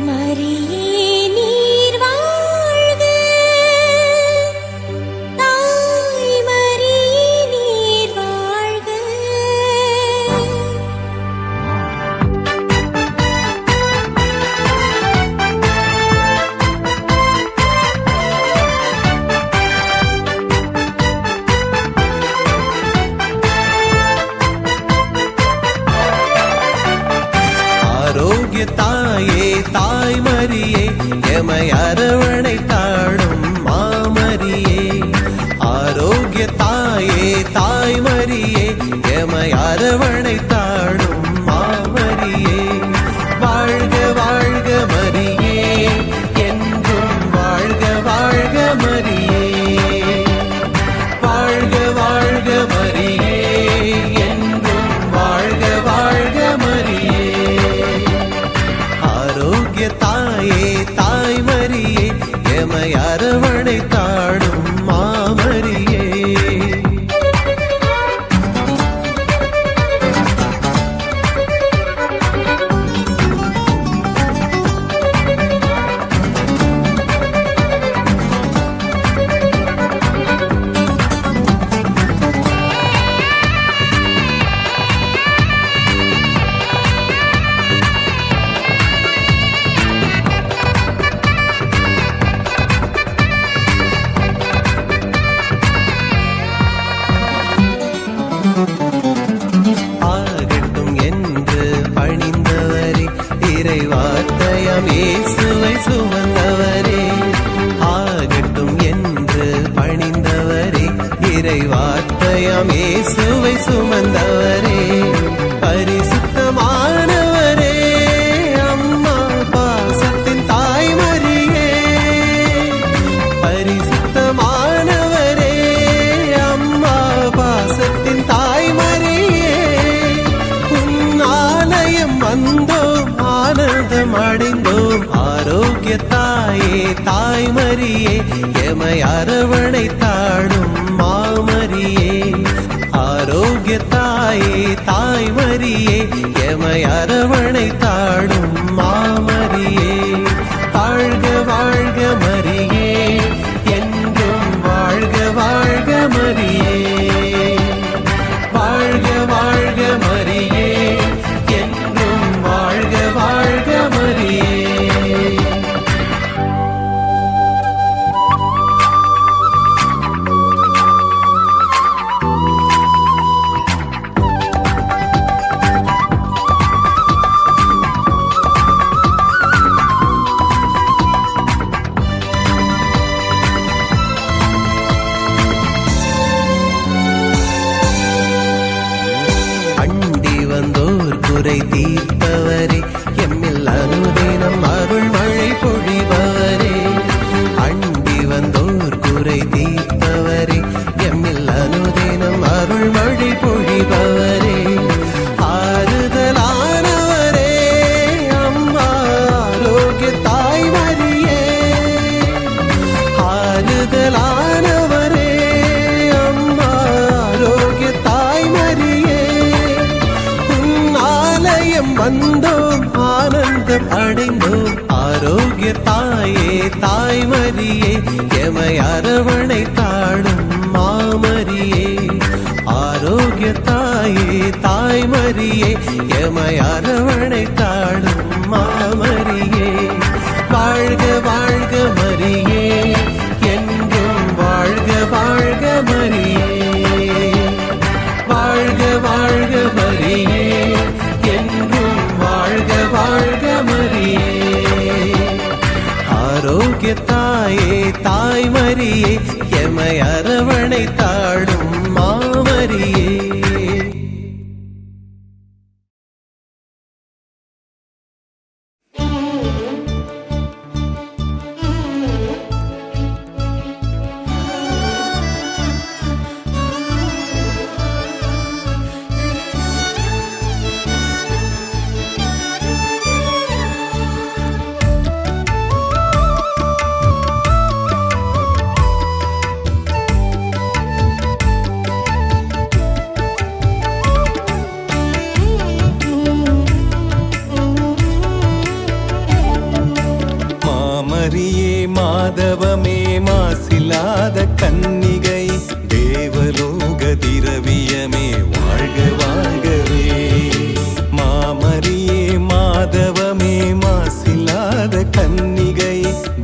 மரியே நீர் வாழ்க, தாய் மரியே நீர் வாழ்க. ஆரோக்கிய தாயே தாய் மரியே எமை அரவணை தாடும் மாமரியே. ஆரோக்கிய தாயே தாய் மரியே எமை அரவணை தாடும் மாமரியே. வாழ்க வாழ்க மரியே, என்றும் வாழ்க வாழ்க மரியே. வாழ்க வாழ்க மரியே, என்றும் வாழ்க வாழ்க மரியே. ஆரோக்கிய தாயே தாய் மரியே எமை அரவணை தாடும் மாமரியே. ஆகட்டும் என்று பணிந்தவரே, இறைவார்த்தையாம் இயேசுவை சுமந்தவரே. ஆகட்டும் என்று பணிந்தவரே, இறைவார்த்தையாம் இயேசுவை சுமந்தவரே. பரிசுத்தமானவரே, அம்மா பாசத்தின் தாய் மரியே. பரிசுத்தமானவரே, அம்மா பாசத்தின் தாய் மரியே. உன்னாலயம் வந்தோம், ஆனந்தம் அடைந்தோம். ஆரோக்கிய தாயே தாய் மரியே எமை அரவணை தாடும் மாமரியே. ஆரோக்கிய தாயே தாய் மரியே எமை அரவணை தாடும் மாமரியே. வாழ்க வாழ்க மரியே, என்றும் வாழ்க வாழ்க மரியே. வாழ்க வாழ்க மரியே, என்றும் வாழ்க வாழ்க மரியே. அண்டி வந்தோர் குறை தீர்ப்பவரே, எம்மில் அனுதினம் அருள் மழை பொழிபவரே. அண்டி வந்தோர் குறை தீர்ப்பவரே, எம்மில் அனுதினம் அருள் மழை பொழிபவரே. ஆறுதலானவரே, அம்மா ஆரோக்கிய தாய் மரியே. ஆறுதலானவரே, அம்மா ஆரோக்கிய தாய் மரியே. ஆலயம் வந்தோம், ஆனந்தம் அடைந்தோம். ஆரோக்கிய தாயே தாய் மரியே எமை அரவணை தாடும் மாமரியே. ஆரோக்கிய தாயே தாய் மரியே எமை அரவணை தாடும் மாமரியே. வாழ்க வாழ்க மரியே, என்றும் வாழ்க வாழ்க மரியே. வாழ்க வாழ்க மரியே, என்றும் வாழ்க வாழ்க மரியே. ஆரோக்கிய தாயே தாய் மரியே எமை அரவணை தாடும் மாமரியே. மாமரியே மாதவமே மாசில்லாத கன்னிகை தேவலோக திரவியமே வாழ்க வாழ்கவே. மாமரியே மாதவமே மாசில்லாத கன்னிகை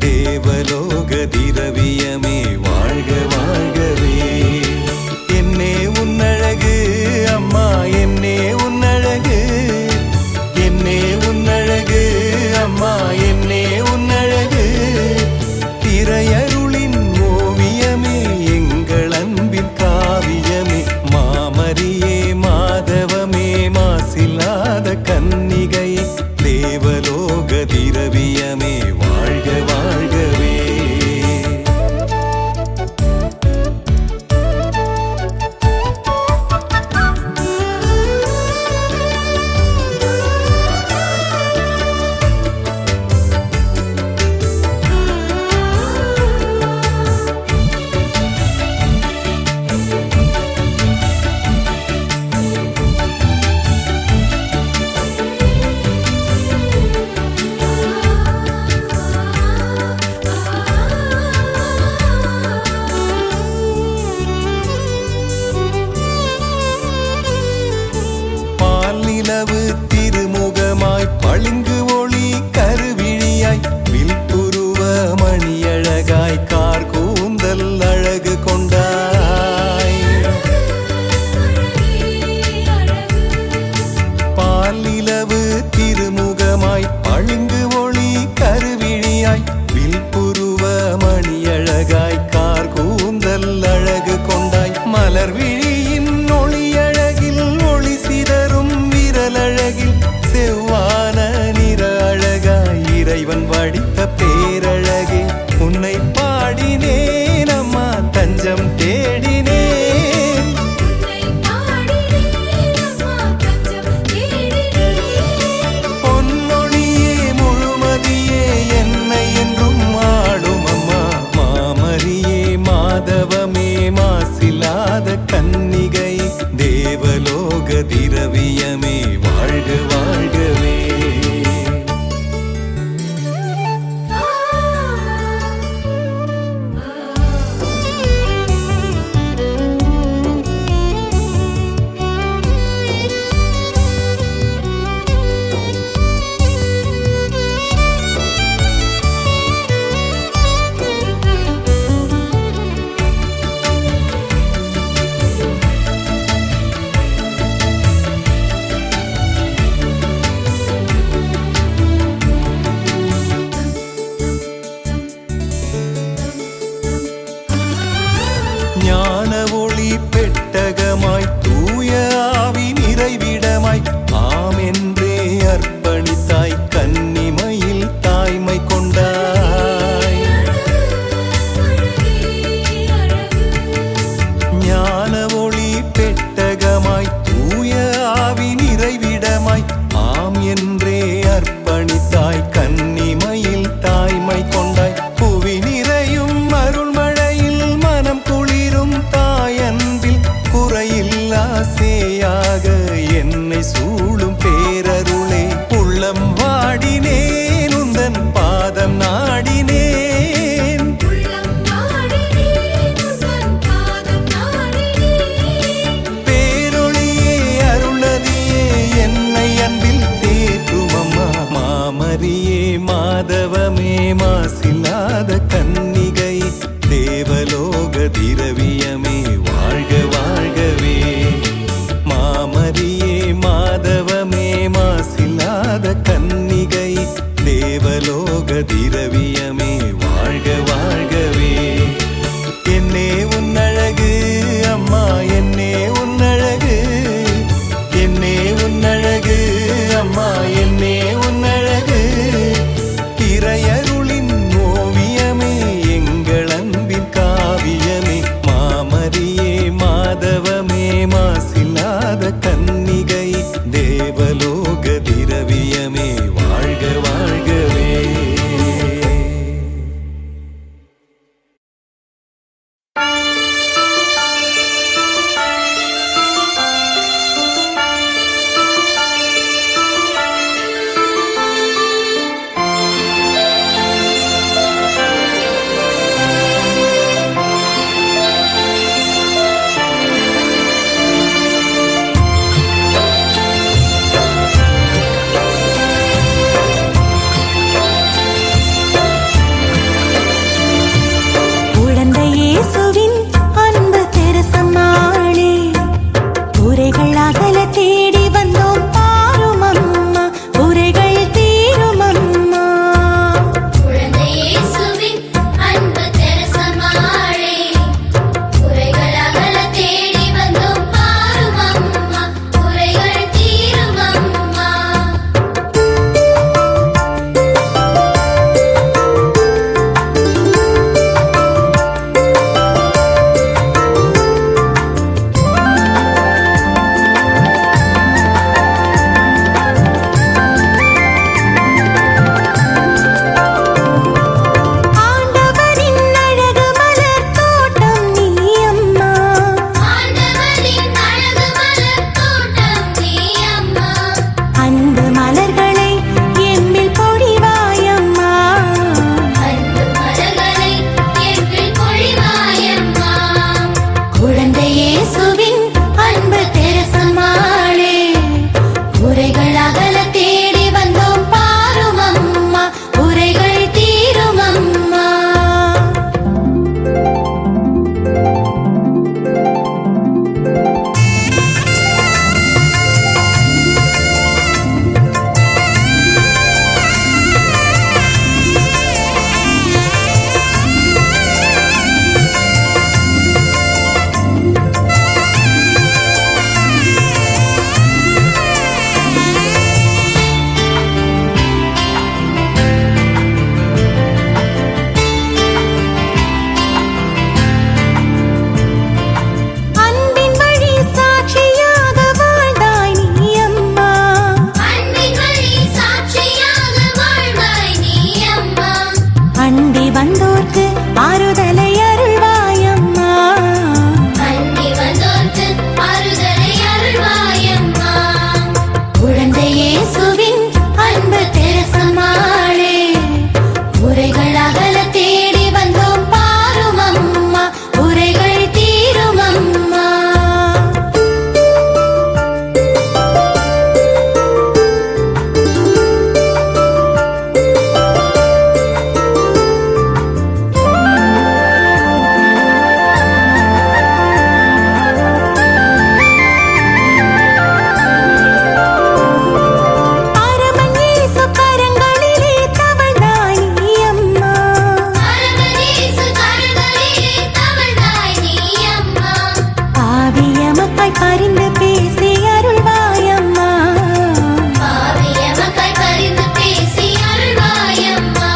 தேவலோக திரவியமே வாழ்க வாழ்கவே. என்னே உன்னழகு அம்மா என்னே உன்னழகு, என்னே உன்னழகு அம்மா என்னே உன்னழகு. திரையருளின் ஓவியமே எங்கள் அன்பின் காவியமே. மாமரியே மாதவமே மாசில்லாத கன்னிகை தேவலோக திரவியமே வாழ்க வாழ்கவே. நிலவு திருமுகமாய் பளிங்கு ஒளி கருவிழியாய் வில்புருவ மணியழகாய் கார் கூந்தல் அழகு கொண்டாய். பால் நிலவு திருமுகமாய் பளிங்கு ஒளி கருவிழியாய் வில்புருவ மணியழகாய் கார் கூந்தல் அழகு கொண்டாய். மலர் விழியின் ஒளியழகில் ஒளி சிதறும் அழகில் செவ்வான நிற அழகாய் இறைவன் வடித்த பேரழகே. உன்னை பாடினேன் அம்மா தஞ்சம் தேடினேன், பொன்னொழியே முழுமதியே என்னை என்றும் ஆடும் அம்மா. மாமரியே மாதவமே மாசில்லாத கன்னிகை தேவலோக திரவியமே வாழ்க வாழ்கவே. ஞான ஒளி பெட்டகமாய் தூய ஆவி நிறைவிடமாய் ஆம் என்றே அர்ப்பணித்தாய் கன்னிமையில் தாய்மை கொண்டாய். ஞான ஒளி பெட்டகமாய் தூய ஆவி நிறைவிடமாய் ஆம் என்றே அர்ப்பணித்தாய் கன்னிமையில் தாய்மை கொண்டாய். புவி நிறையும் அருள்மழையில் மனம் குளிரும் தாயன்பில் குறையில்லா சேயாக என்னை சூழும் பேரருளே. உள்ளம் வாடினேன் உந்தன் பாதம் நாடினேன், பேரொளியே அருளதியே என்னை அன்பில் தேற்றும் அம்மா. மாமரியே மாதவமே மாசில்லாத கன்னிகை தேவலோக திரவியமே வாழ்க வாழ்கவே. மாமரியே மாதவமே மாசில்லாத கன்னிகை தேவலோக திரவியமே வாழ்க வாழ்கவே. என்னே உன்னழகு அம்மா என்னே உன்னழகு, என்னே உன்னழகு அம்மா என்னே உன்னழகு. திரையருளின் ஓவியமே எங்கள் அன்பின் காவியமே. மாமரியே மாதவமே மாசில்லாத கன்னிகை தேவலோக திரவியமே வாழ்க வாழ்கவே. வந்தோர்க்கு ஆறுதலை அருள்வாயம்மா. அண்டி வந்தோர்க்கு ஆறுதலை அருள்வாயம்மா. குழந்தை இயேசுவின் அன்பு தெரசம்மாளே, குறைகள் அகல தேடி வந்தோம் பாரும் அம்மா, குறைகள் தீரும் அம்மா. அரமன் இயேசு கரங்களிலே தவழ்ந்தாய் நீ அம்மா. அரங்கநேசு கரங்களிலே தவழ்ந்தாய் நீ அம்மா. பாவிய மக்கள் பரிந்து பேசி அருள்வாயம்மா. பாவிய மக்கள் பரிந்து பேசி அருள்வாயம்மா.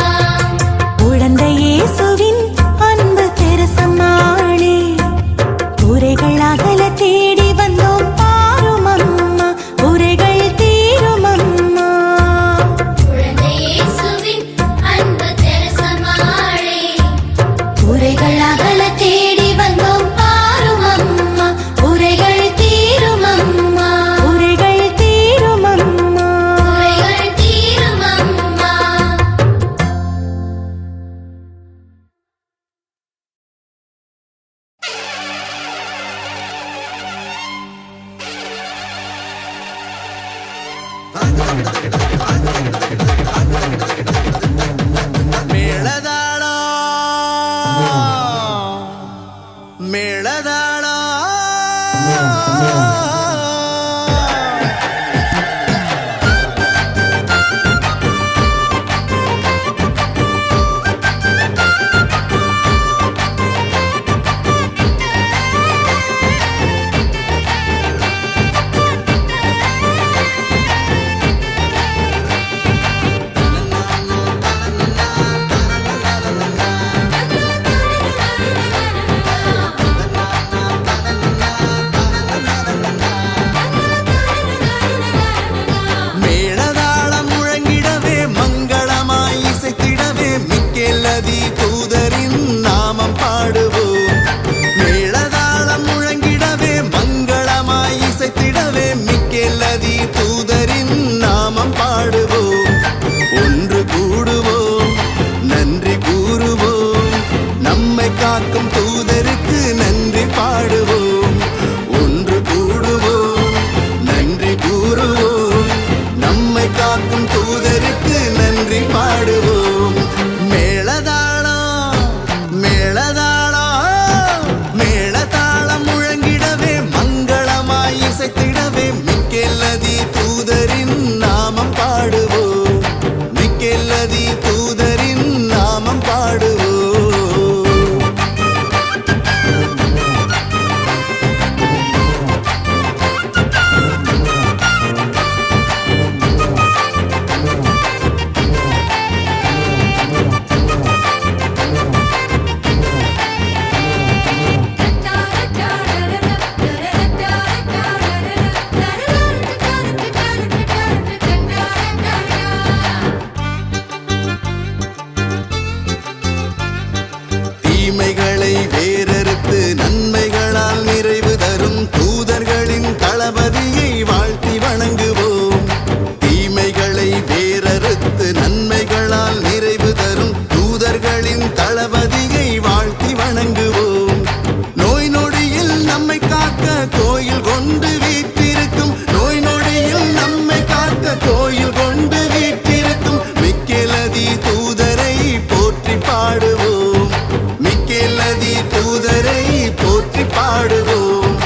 குழந்தை இயேசுவின் அன்பு தெரசம்மாளே, குறைகள் அகல தேடி வந்தோம் பாரும் அம்மா, குறைகள் தீரும் அம்மா. குழந்தை இயேசுவின் அன்பு தெரசம்மாளே, குறைகள் அகல தேடி வந்தோம் பாரும் அம்மா, குறைகள் தீரும் அம்மா, குறைகள் தீரும் அம்மா. குறைகள் தீரும் அம்மா. ಮೇಳದಾಳ ಮೇಳದಾಳ மேளதாளம் முழங்கிடவே மங்களமாய் இசைத்திடவே மிக்கெல்லதி தூதரின் நாமம் பாடுவோம். மேளதாளம் முழங்கிடவே மங்களமாய் இசைத்திடவே மிக்கெல்லதி தூதரின் நாமம் பாடுவோம். ஒன்று கூடுவோம், நன்றி கூறுவோம், நம்மை காக்கும் தூதருக்கு நன்றி பாடுவோம். ஒன்று கூடுவோம், நன்றி கூறுவோம், நம்மை காக்கும் தூதருக்கு நன்றி பாடுவோம். மேளதாளம் மேளதாளம் மேளதாளம் முழங்கிடவே மங்களமாய் இசைத்திடவே மிக்கெல்லதி தூதரின் நாமம் பாடுவோம். மிக்கெல்லதி தூதரின் நாமம் பாடுவோம். தீமைகளை வேறறுத்து நன்மைகளால் நிறைவு தரும் தூதர்களின் தளபதியை வாழ்த்தி வணங்குவோம். தீமைகளை வேறறுத்து நன்மைகளால் நிறைவு தரும் தூதர்களின் தளபதியை வாழ்த்தி வணங்குவோம். நோய் நொடியில் நம்மை காக்க கோயில் கொண்டு வீற்றிருக்கும், நோய் நொடியில் நம்மை காக்க கோயில் கொண்டு வீற்றிருக்கும் மிக்கெல்லதி தூதரை போற்றி பாடுவோம். மிக்கெல்லதி தூதரை போற்றி பாடுவோம்.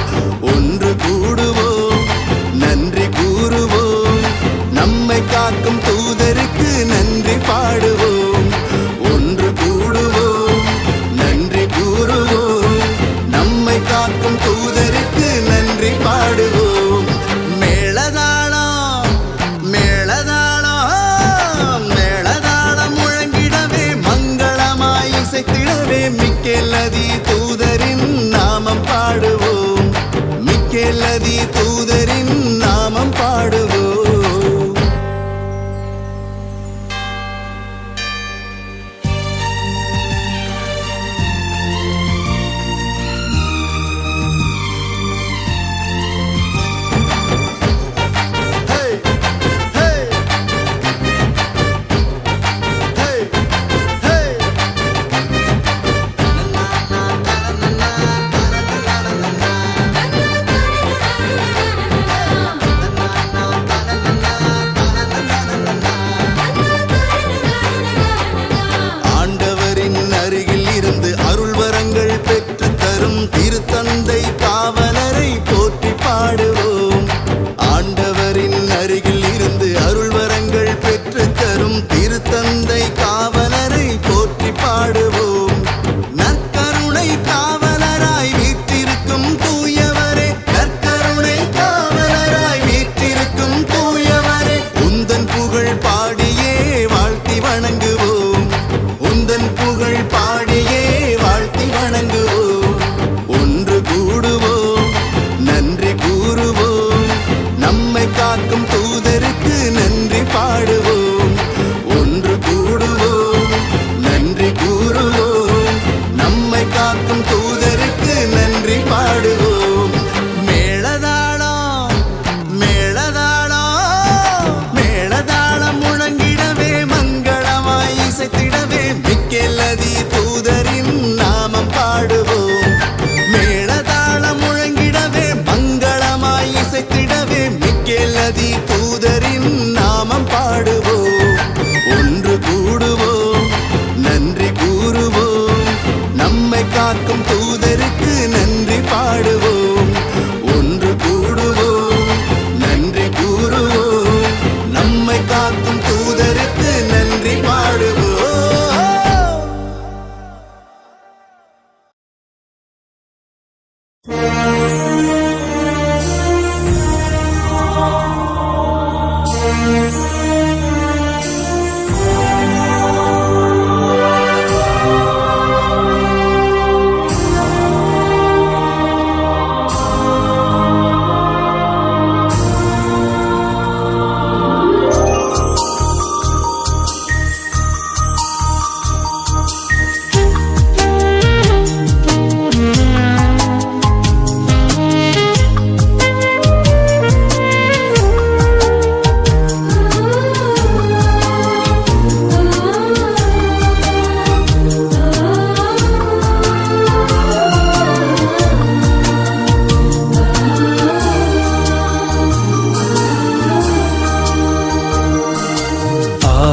ஒன்று கூடுவோம், நன்றி கூறுவோம், நம்மை காக்கும் தூதருக்கு நன்றி பாடுவோம். ஒன்று கூடுவோம், நன்றி கூறுவோம், நம்மை காக்கும் தூதருக்கு நன்றி பாடுவோம். மேளதாளம் மேளதாளம் மேளதாளம் முழங்கிடவே மங்களமாய் இசைத்திடவே மிக்கெல்லதி தூதரின் நாமம் பாடுவோம். மிக்கெல்லதி தூதரின் நாமம் பாடுவோம்.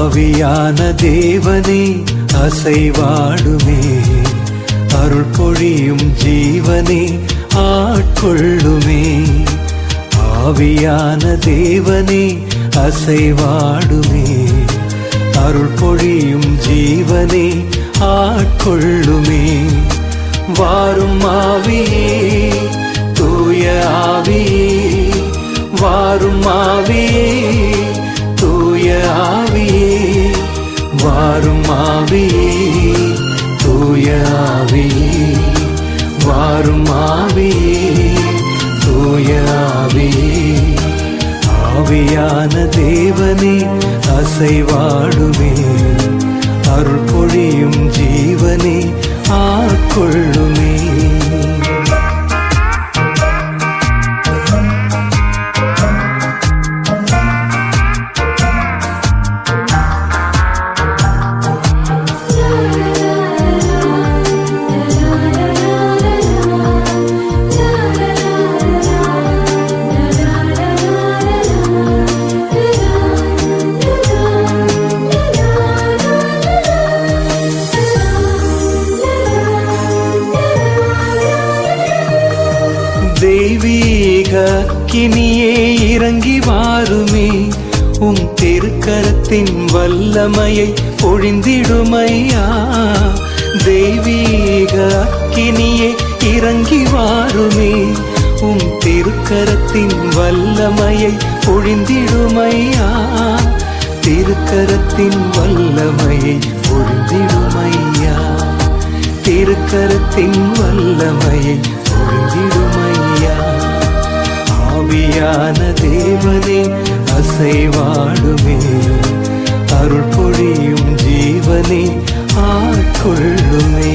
ஆவியான தேவனே அசைவாடுமே, அருள் பொழியும் ஜீவனே ஆட்கொள்ளுமே. ஆவியான தேவனே அசைவாடுமே, அருள் பொழியும் ஜீவனே ஆட்கொள்ளுமே. வாரும் ஆவியே தூய ஆவியே, வாரும் ஆவியே தூய ஆவியே, வாரும் ஆவியே தூய ஆவியே, வாரும் ஆவியே தூய ஆவியே. ஆவியான தேவனே அசைவாடுமே, அருள் பொழியும் ஜீவனே ஆட்கொள்ளுமே. தெய்வீக அக்கினியே இறங்கி வாருமே, உம் திருக்கரத்தின் வல்லமையை பொழிந்திடுமையா. தெய்வீக அக்கினியே இறங்கி வாருமே, உம் திருக்கரத்தின் வல்லமையை பொழிந்திடுமையா. திருக்கரத்தின் வல்லமையை பொழிந்திடுமையா, திருக்கரத்தின் வல்லமையை பொழிந்திடுமையா. ஆவியான தேவனே அசைவாடுமே, அருள் பொழியும் ஜீவனே ஆட்கொள்ளுமே.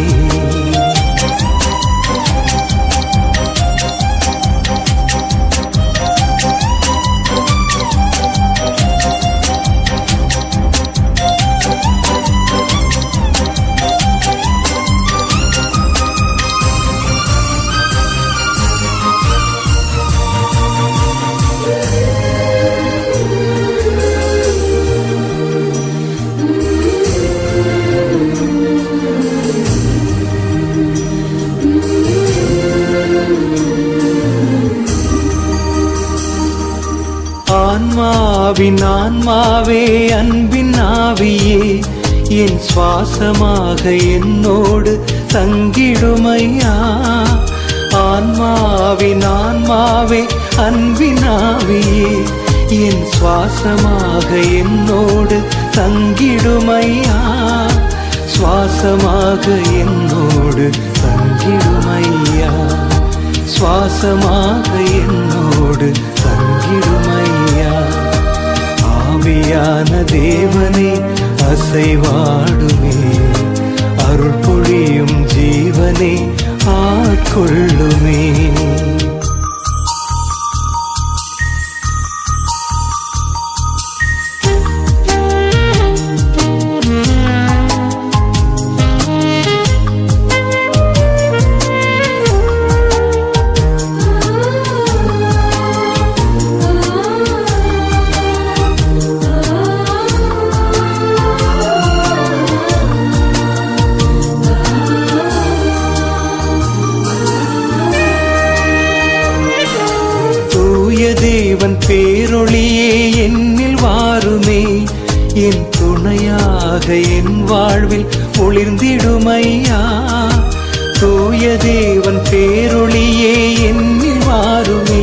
ஆன்மாவின் ஆன்மாவே அன்பின் ஆவியே, என் சுவாசமாக என்னோடு தங்கிடுமையா. ஆன்மாவின் ஆன்மாவே அன்பின் ஆவியே, என் சுவாசமாக என்னோடு தங்கிடுமையா. சுவாசமாக என்னோடு தங்கிடுமையா, சுவாசமாக என்னோடு தங்கிடுமையா. ஆவியான தேவனே அசைவாடுமே, அருள் பொழியும் ஜீவனே ஆட்கொள்ளுமே. தேவன் பேரொளியே என்னில் வாருமே, என் துணையாக என் வாழ்வில் ஒளிர்ந்திடுமையா. தூய தேவன் பேரொளியே என்னில் வாருமே,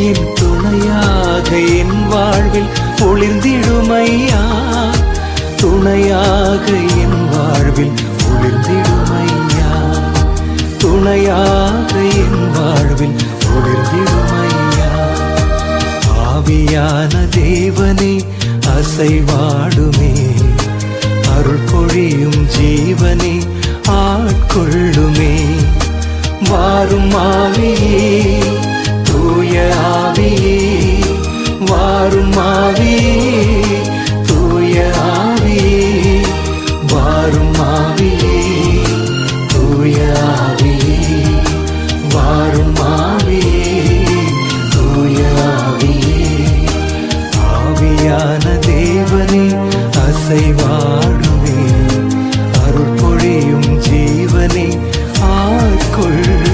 என் துணையாக என் வாழ்வில் ஒளிர்ந்திடுமையா. துணையாக என் வாழ்வில் ஒளிர்ந்திடுமையா, துணையாக என் வாழ்வில் ஒளிர்ந்திடுமையா. ஆவியான தேவனே அசைவாடுமே, அருள் பொழியும் ஜீவனே ஆட்கொள்ளுமே. வாரும் ஆவியே தூய ஆவியே, வாரும் ஆவியே தூய ஆவியே, வாரும் ஆவியே தூய ஆவியே, வாரும் ஆவியே தூய ஆவியே. ஆவியான தேவனே அசைவாடுமே அருள் பொழியும் ஜீவனே ஆட்கொள்ளுமே.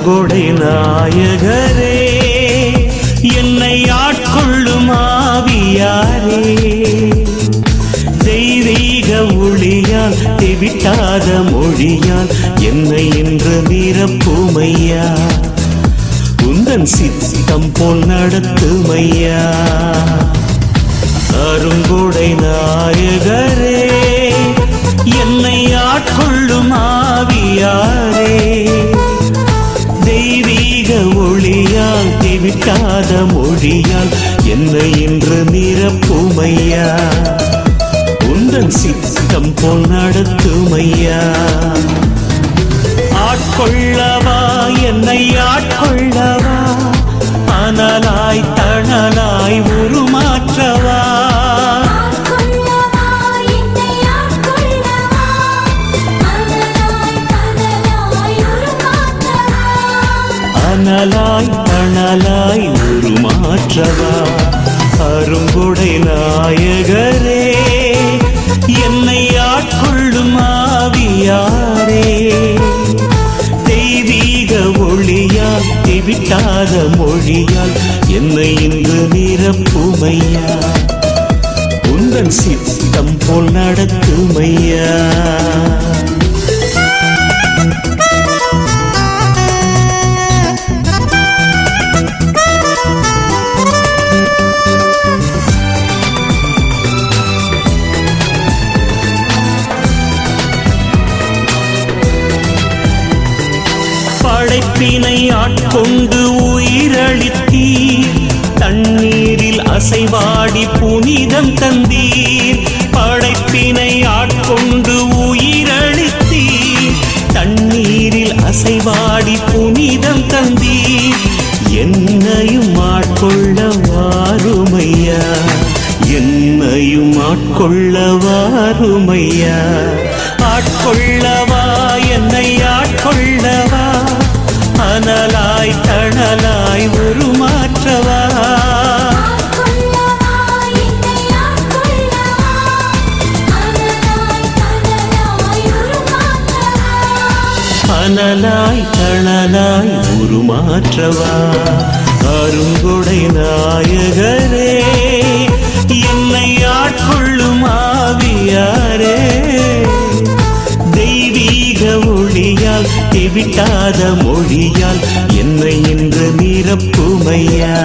அருங்கொடை நாயகரே, என்னை ஆட்கொள்ளும் ஆவியாரே, தெய்வீக ஒளியால் தெவிட்டாத மொழியால் என்னை இன்று நிரப்புமையா, உந்தன் சித்தம் போல் நடத்துமையா. அருங்கொடை நாயகரே, என்னை ஆட்கொள்ளும் ஆவியாரே, தெய்வீக ஒளியால் தெவிட்டாத மொழியால் என்னை இன்று நிரப்புமையா, உந்தன் சித்தம் போல் நடத்துமையா. ஆட்கொள்ளவா என்னை ஆட்கொள்ளவா, அனலாய் தணலாய் உருமாற்றவா, அனலாய் தணலாய் உருமாற்றவா. அருங்கொடை நாயகரே, என்னை ஆட்கொள்ளும் ஆவியாரே, தெய்வீக ஒளியால் தெவிட்டாத மொழியால் என்னை இன்று நிரப்புமையா, உந்தன் சித்தம் போல் நடத்துமையா. படைப்பினை ஆட்கொண்டு உயிரளித்தீர், தண்ணீரில் அசைவாடி புனிதம் தந்தீர். படைப்பினை ஆட்கொண்டு உயிரளித்தீர், தண்ணீரில் அசைவாடி புனிதம் தந்தீர். என்னையும் ஆட்கொள்ள வாருமையா, என்னையும் ஆட்கொள்ள வாருமையா. ஆட்கொள்ளவா என்னை ஆட்கொள்ளவா, அனலாய் தணலாய் உருமாற்றவா, அனலாய் தணலாய் உருமாற்றவா. அருங்கொடை நாயகரே, என்னை ஆட்கொள்ளும் ஆவியாரே, தெய்வீக ஒளியால் தெவிட்டாத மொழியால் என்னை இன்று நிரப்புமையா,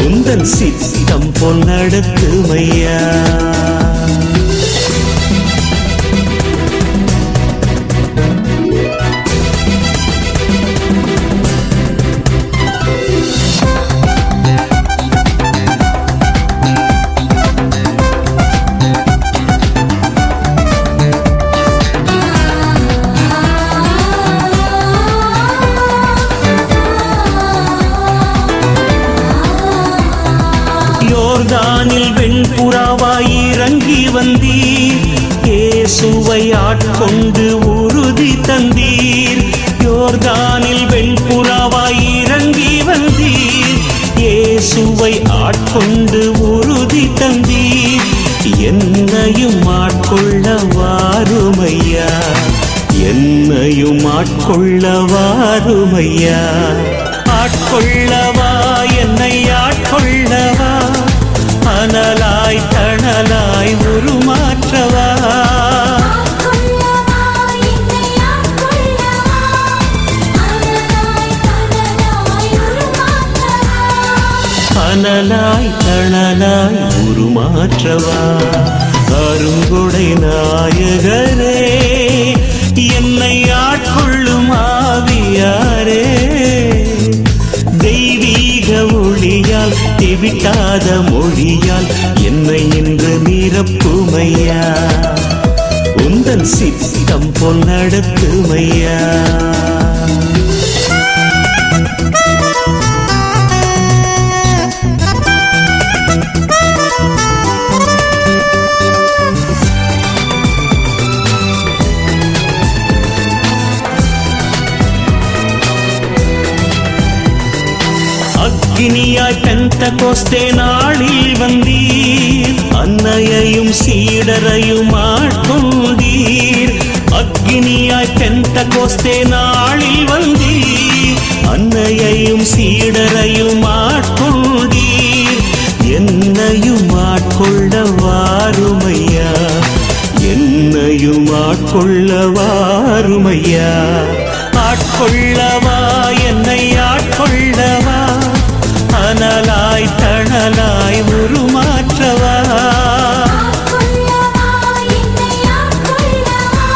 உந்தன் சித்தம் போல் நடத்துமையா. யோர்தானில் வெண்புறாவாய் இறங்கி வந்தீர், இயேசுவை ஆட்கொண்டு உறுதி தந்தீர். யோர்தானில் வெண்புறாவாய் இறங்கி வந்தீர், இயேசுவை ஆட்கொண்டு உறுதி தந்தீர். என்னையும் ஆட்கொள்ள வாருமையா, என்னையும் ஆட்கொள்ள வாருமையா. ஆட்கொள்ளவா என்னை ஆட்கொள்ளவா, அனலாய் தணலாய் உருமாற்றவா, அனலாய் தணலாய் உருமாற்றவா. அருங்கொடை நாயகரே, என்னை ஆட்கொள்ளும் ஆவியாரே, தெய்வீக ஒளியால் தெவிட்டாத மொழியால் என்னை இன்று நிரப்புமையா, உந்தன் சித்தம் போல் நடத்துமையா. அக்கினியாய் பெந்தகோஸ்தே நாளில் வந்தீர், அன்னையையும் சீடரையும் ஆட்கொண்டீர். அக்கினியாய் பெந்தகோஸ்தே நாளில் வந்தீர், அன்னையையும் சீடரையும் ஆட்கொண்டீர். என்னையும் ஆட்கொள்ள வாருமையா, என்னையும் ஆட்கொள்ள வாருமையா. ஆட்கொள்ளவா, என்னை ஆட்கொள்ளவா, அனலாய் தணலாய் உருமாற்றவா. ஆட்கொள்ளவா, என்னை ஆட்கொள்ளவா,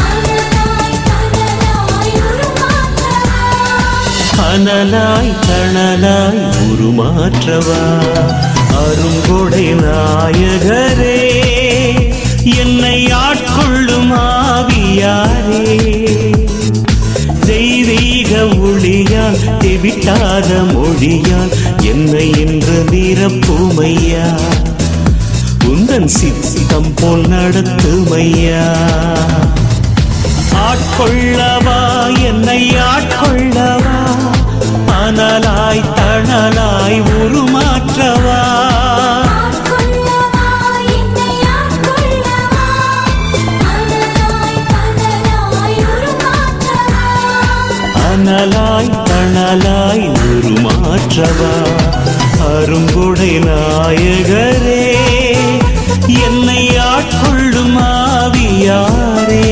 அனலாய் தணலாய் உருமாற்றவா. அனலாய் தணலாய் உருமாற்றவா. அருங்கொடை நாயகரே, என்னை ஆட்கொள்ளும் ஆவியாரே. தெய்வீக ஒளியால் தெவிட்டாத மொழியால் என்னை இன்று நிரப்புமையா. உந்தன் சித்தம் போல் நடத்துமையா. ஆட்கொள்ளவா, என்னை ஆட்கொள்ளவா, அனலாய் தணலாய் உருமாற்றவா. ஆட்கொள்ளவா, என்னை ஆட்கொள்ளவா, அனலாய் தணலாய் உருமாற்றவா. அனலாய் தணலாய் உருமாற்றவா. அருங்கொடை நாயகரே, என்னை ஆட்கொள்ளும் ஆவியாரே.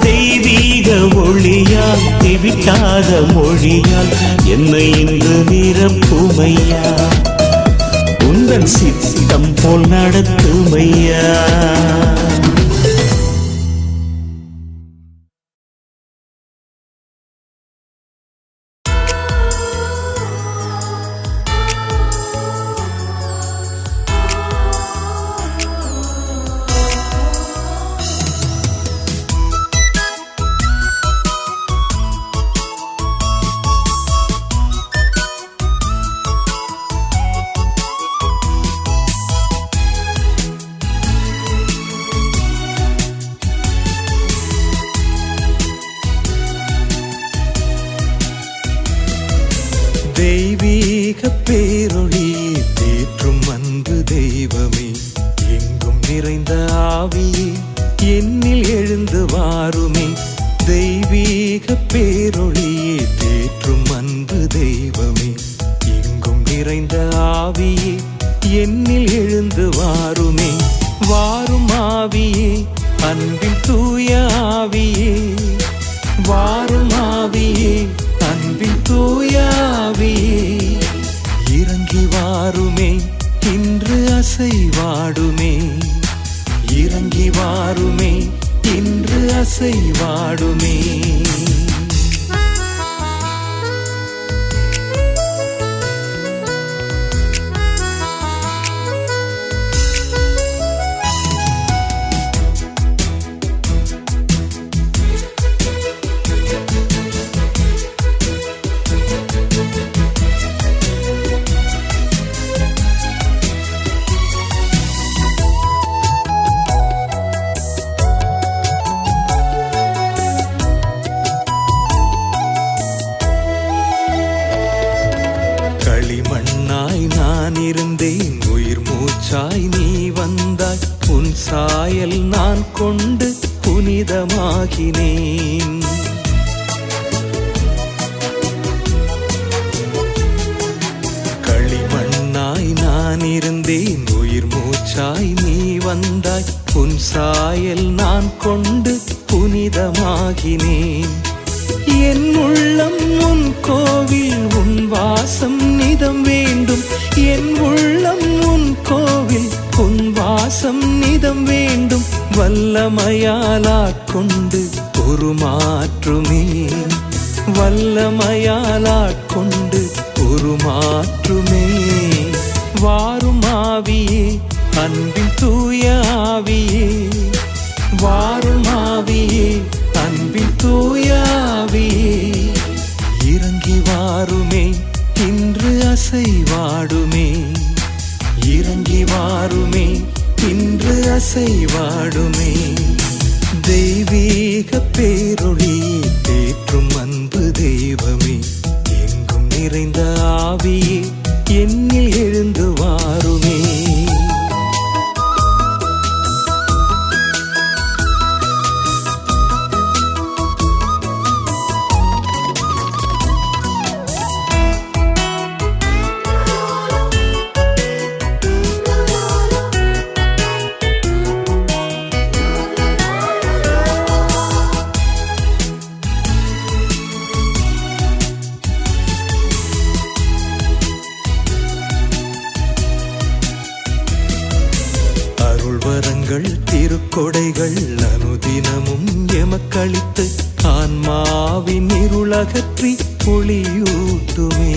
தெய்வீக ஒளியால் தெவிட்டாத மொழியால் என்னை இன்று நிரப்புமையா. உந்தன் சித்தம் போல் நடத்துமையா. தெய்வீக பேரொளியே தேற்றும் அன்பு தெய்வமே, எங்கும் நிறைந்த ஆவியே என்னில் எழுந்து வாருமே. தெய்வீக பேரொளியே தேற்றும் அன்பு தெய்வமே, எங்கும் நிறைந்த ஆவியே என்னில் எழுந்து வாருமே. வாரும் ஆவியே, அன்பின் தூய ஆவியே, வாரும் ஆவியே, அன்பின் தூய ஆவியே. இறங்கி வாருமே, இன்று அசைவாடுமே. இறங்கி வாருமே, இன்று அசைவாடுமே. களிமண்ணாய் நான் இருந்தேன், உயிர் மூச்சாய் நீ வந்தாய். உன் சாயல் நான் கொண்டு புனிதமாகினேன். களிமண்ணாய் நான் இருந்தேன், உயிர் மூச்சாய் நீ வந்தாய். உன் சாயல் நான் கொண்டு புனிதமாகினேன். என் உள்ளம் உன் கோவில், உன் வாசம் நிதம் வேண்டும். என் உள்ளம் உன் கோவில், உன் வாசம் நிதம் வேண்டும். வல்லமையாலாட்கொண்டு ஒரு மாற்றுமே, வல்லமையாலாட்கொண்டு ஒரு மாற்றுமே. வாரும் ஆவியே, அன்பின் தூய ஆவியே, வாரும் ஆவியே, அன்பின் தூய ஆவியே. இறங்கி வாருமே, இன்று அசைவாடுமே. இறங்கி வாருமே, இன்று அசைவாடுமே. தெய்வீக பேரொளியே தேற்றும் அன்பு தெய்வமே, எங்கும் நிறைந்த ஆவியே என்னில் எழுந்து வாருமே. அனுதினமும் எமக்களித்து ஆன்மாவின் இருளகற்றி ஒளியூட்டுமே.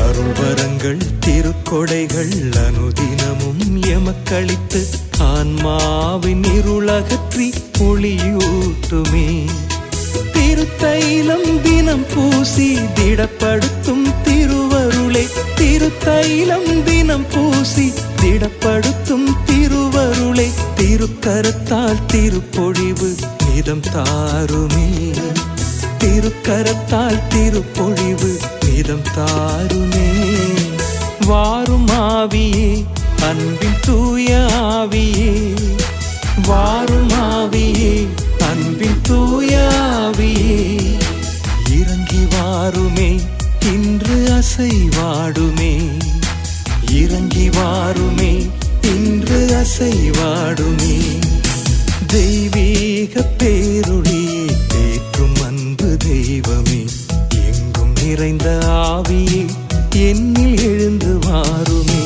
அருள்வரங்கள் திருக்கொடைகள் அனுதினமும் எமக்களித்து ஆன்மாவின் இருளகற்றி ஒளியூட்டுமே. திருத்தைலம் தினம் பூசி திடப்படுத்தும் திருவருளை, திருத்தைலம் தினம் பூசி திடப்படுத்தும் திருவருளை, திருக்கரத்தால் திருப்பொழிவு நிதம் தாருமே. திருக்கரத்தால் திருப்பொழிவு நிதம் தாருமே. வாரும் ஆவியே அன்பின் தூய ஆவியே, வாரும் ஆவியே அன்பின் தூய ஆவியே, இறங்கி வாருமே இன்று அசைவாடுமே. இறங்கி வாருமே இன்று அசைவாடுமே. தெய்வீக பேரொளியே தேற்றும் அன்பு தெய்வமே, எங்கும் நிறைந்த ஆவியே என்னில் எழுந்து வாருமே.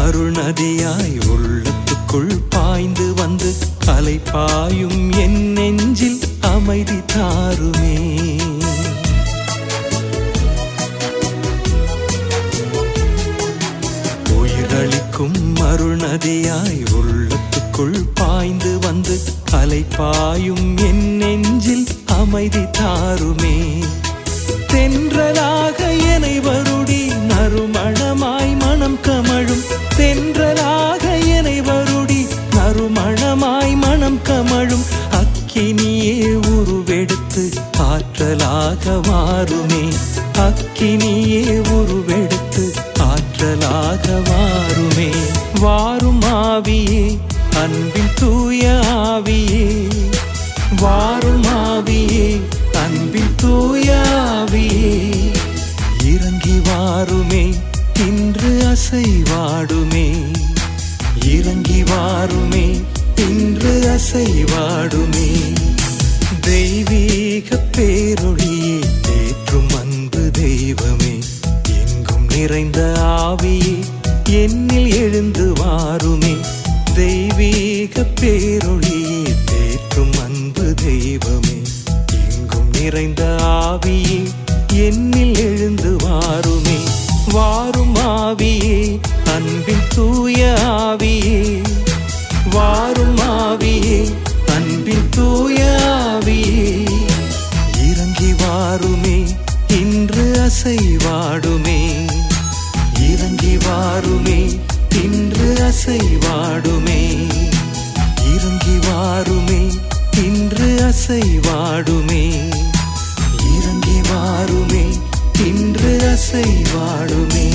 அருள் நதியாய் உள்ளத்துக்குள் பாய்ந்து வந்து அலை பாயும் என் நெஞ்சில் அமைதி தாருமே. உயிரளிக்கும் அருள் நதியாய் உள்ளத்துக்குள் பாய்ந்து வந்து அலை பாயும் என் நெஞ்சில் அமைதி தாருமே. தென்றலாக என்னை வருடி நறுமணமாய் மனம் கமழும், தென்றலாக என்னை வருடி நறுமணமாய் மனம் கமழும், அக்கினியே உருவெடுத்து ஆற்றலாக மாறுமே. அக்கினியே உருவெடுத்து ஆற்றலாக மாறுமே. வாரும் ஆவியே அன்பின் தூய ஆவியே, வாரும் ஆவியே அன்பின் தூய ஆவியே, இறங்கி வாருமே இன்று அசைவாடுமே. இறங்கி வாருமே இன்று அசைவாடுமே. தெய்வீக பேரொளியே தேற்றும் அன்பு தெய்வமே, எங்கும் நிறைந்த ஆவியே என்னில் எழுந்து வாருமே. தெய்வீக பேரொளியே தேற்றும் அன்பு தெய்வமே, எங்கும் நிறைந்த ஆவியே என்னில் எழுந்து வாருமே. வாரும் ஆவியே அன்பின் தூய ஆவியே, வாரும் ஆவியே அன்பின் தூய ஆவியே, இறங்கி வாருமே இன்று அசைவாடுமே. இறங்கி வாருமே இன்று அசைவாடுமே. இறங்கி வாருமே இன்று அசைவாடுமே. இறங்கி வாருமே இன்று அசைவாடுமே.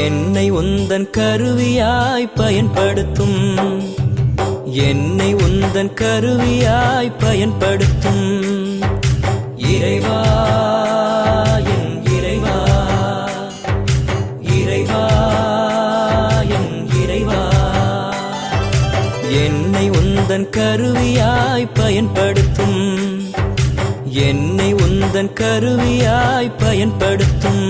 என்னை உந்தன் கருவியாய் பயன்படுத்தும், என்னை உந்தன் கருவியாய் பயன்படுத்தும் இறைவா, என் இறைவா, இறைவா, என் இறைவா. என்னை உந்தன் கருவியாய் பயன்படுத்தும், என்னை உந்தன் கருவியாய் பயன்படுத்தும்.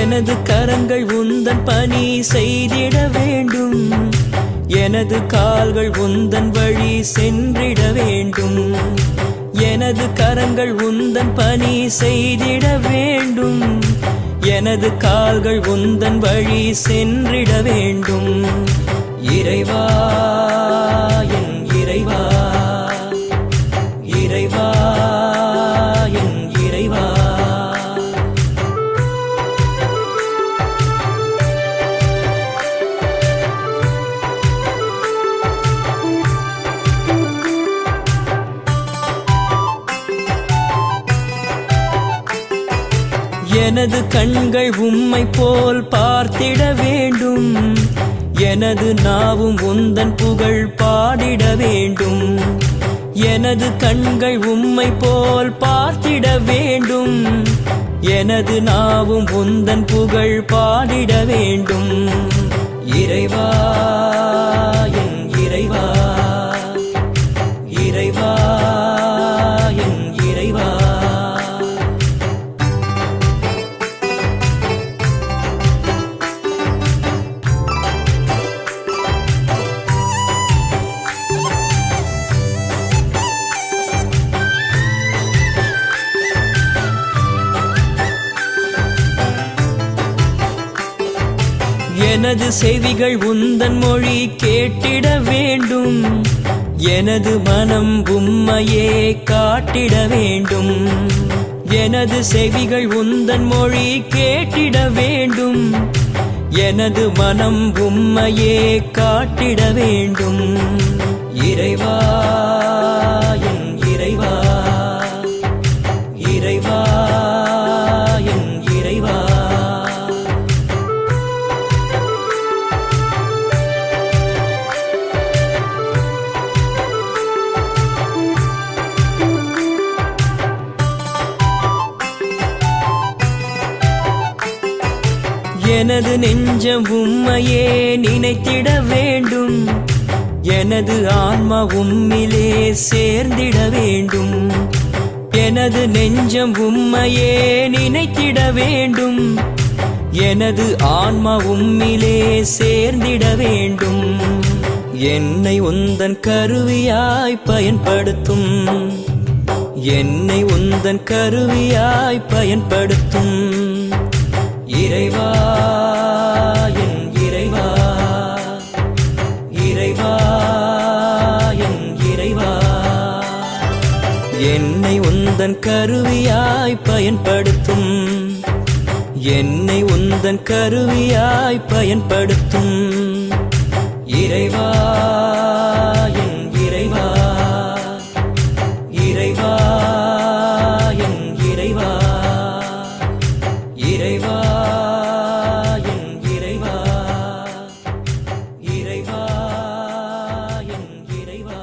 எனது கரங்கள் உந்தன் பணி செய்திட வேண்டும், எனது கால்கள் உந்தன் வழி சென்றிட வேண்டும். எனது கரங்கள் உந்தன் பணி செய்திட வேண்டும், எனது கால்கள் உந்தன் வழி சென்றிட வேண்டும். இறைவா என் இறைவா, இறைவா என் இறைவா. எனது கண்கள் உம்மை போல் பார்த்திட வேண்டும். எனது நாவும் உந்தன் புகழ் பாடிட வேண்டும். எனது கண்கள் உம்மை போல் பார்த்திட வேண்டும். எனது நாவும் உந்தன் புகழ் பாடிட வேண்டும். இறைவா என் இறைவா, இறைவா என் இறைவா. எனது செவிகள் உந்தன் மொழி கேட்டிட வேண்டும். எனது மனம் உம்மையே காட்டிட வேண்டும். எனது செவிகள் உந்தன் மொழி கேட்டிட வேண்டும். எனது மனம் உம்மையே காட்டிட வேண்டும். இறைவா என் இறைவா, இறைவா என் இறைவா. எனது நெஞ்சம் உம்மையே நினைத்திட வேண்டும். எனது ஆன்மா உம்மிலே சேர்ந்திட வேண்டும். எனது நெஞ்சம் உம்மையே நினைத்திட வேண்டும். எனது ஆன்மா உம்மிலே சேர்ந்திட வேண்டும். என்னை உந்தன் கருவியாய் பயன்படுத்தும். என்னை உந்தன் கருவியாய் பயன்படுத்தும். இறைவா என் இறைவா, இறைவா என் இறைவா. என்னை உந்தன் கருவியாய் பயன்படுத்தும். என்னை உந்தன் கருவியாய் பயன்படுத்தும். இறைவா என் இறைவா, இறைவா என் இறைவா, இறைவா என் இறைவா, இறைவா என் இறைவா.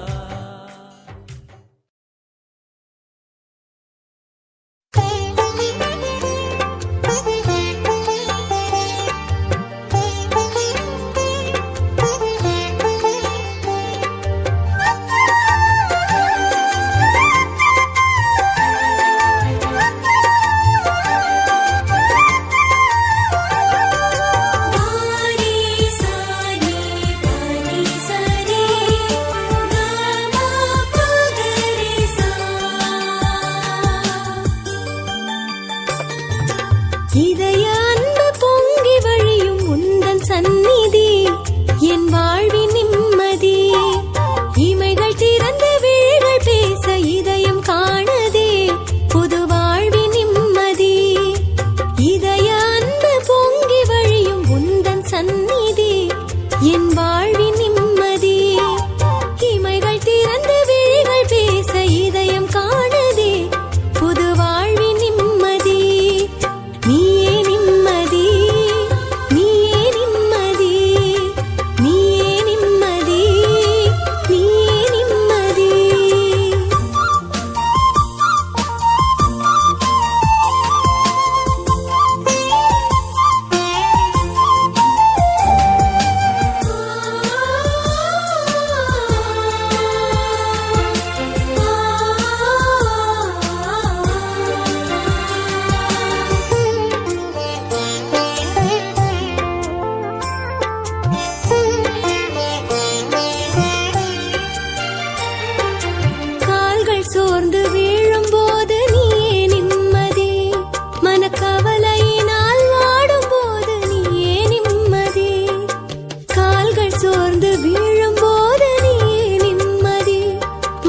வந்து வீழும் போது நீயே நிம்மதி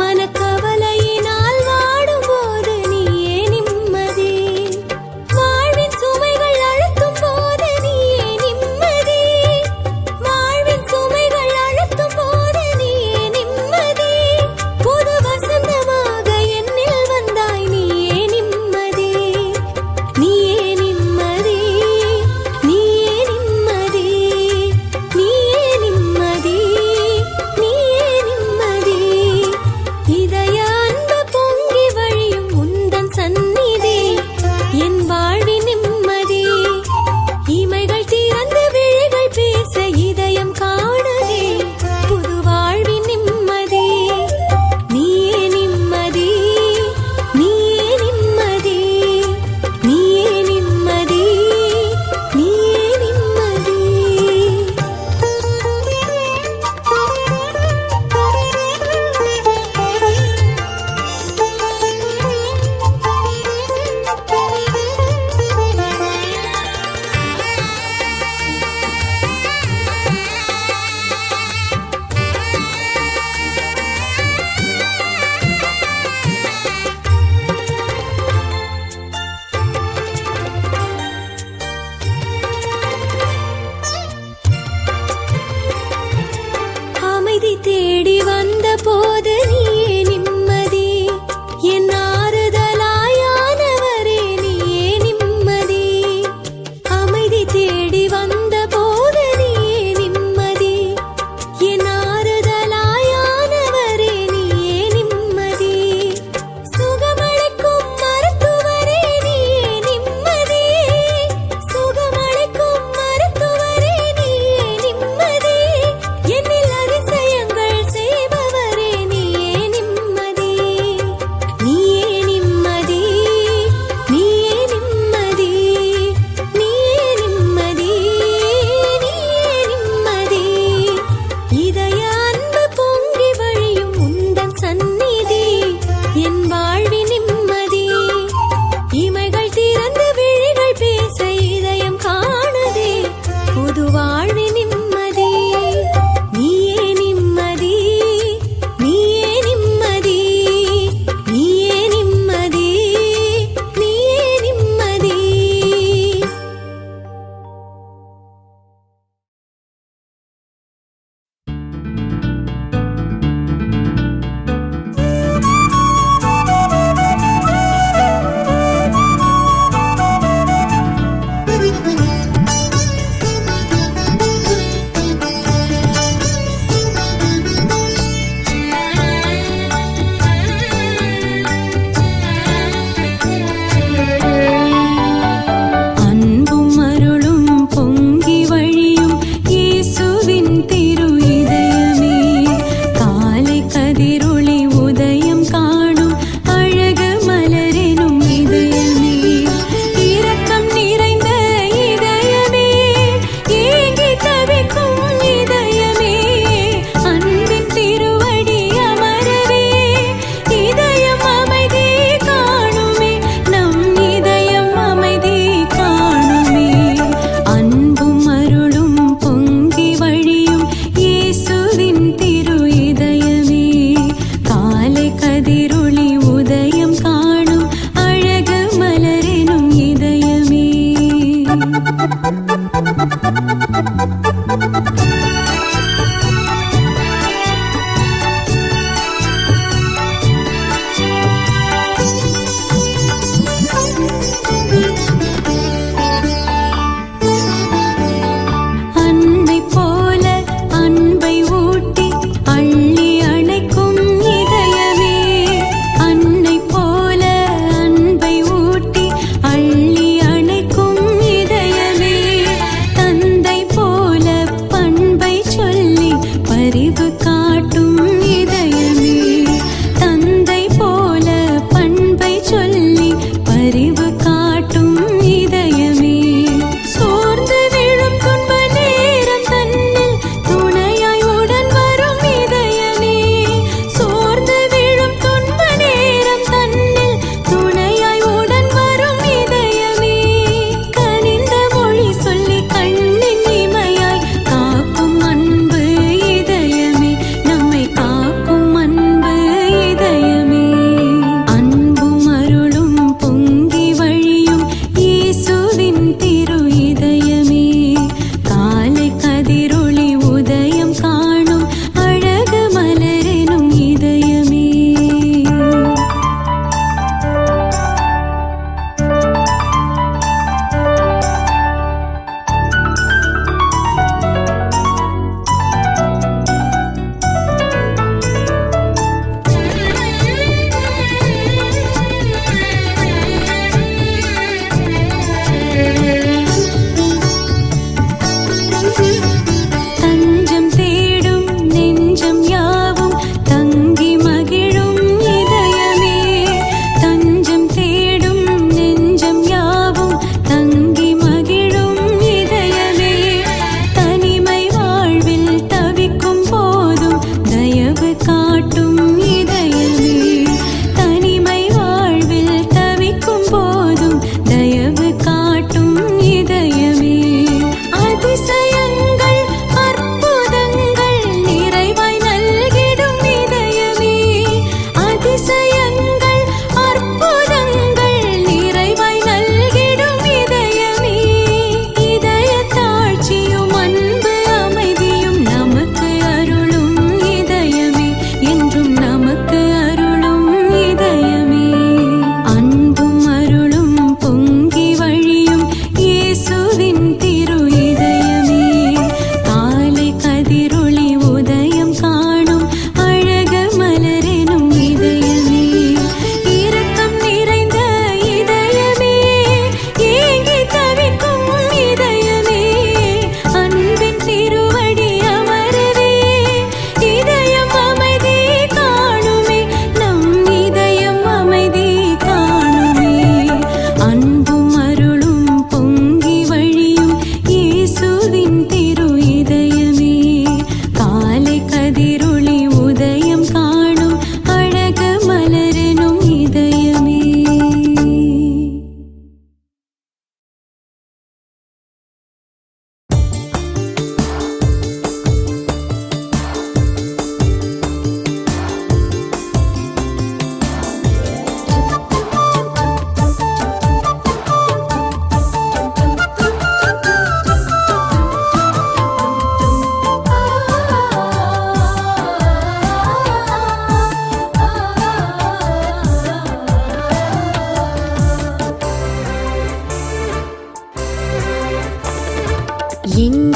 மனக்கவலையினால் வாடும் போது நீயே நிம்மதி வாழ்வின் சுமைகள் அழுத்தும் போது நீயே நிம்மதி வாழ்வின் சுமைகள் அழுத்தும் போது நீயே நிம்மதி புது வசந்தமாக என்னில் வந்தாய் நீயே நிம்மதி நீயே நிம்மதி நீயே நிம்மதி நீயே நிம்மதி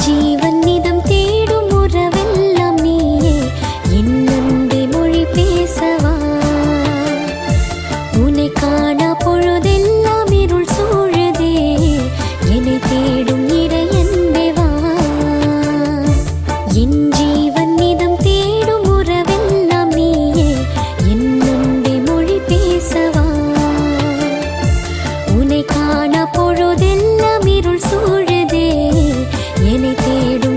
ஜீவன் நிதம் தேடும் உறவெல்லாம் நீயே என் அன்பே மொழி பேசவா உன்னை காணா பொழுதெல்லாம் இருள் சூழுதே என்னை தேடும் இறையன்பே வா என் ஜீவன் நிதம் தேடும் உறவெல்லாம் நீயே என் அன்பே மொழி பேசவா உன்னை காணா பொழுதெல்லாம் இருள் சூழுதே என்னை தேடும்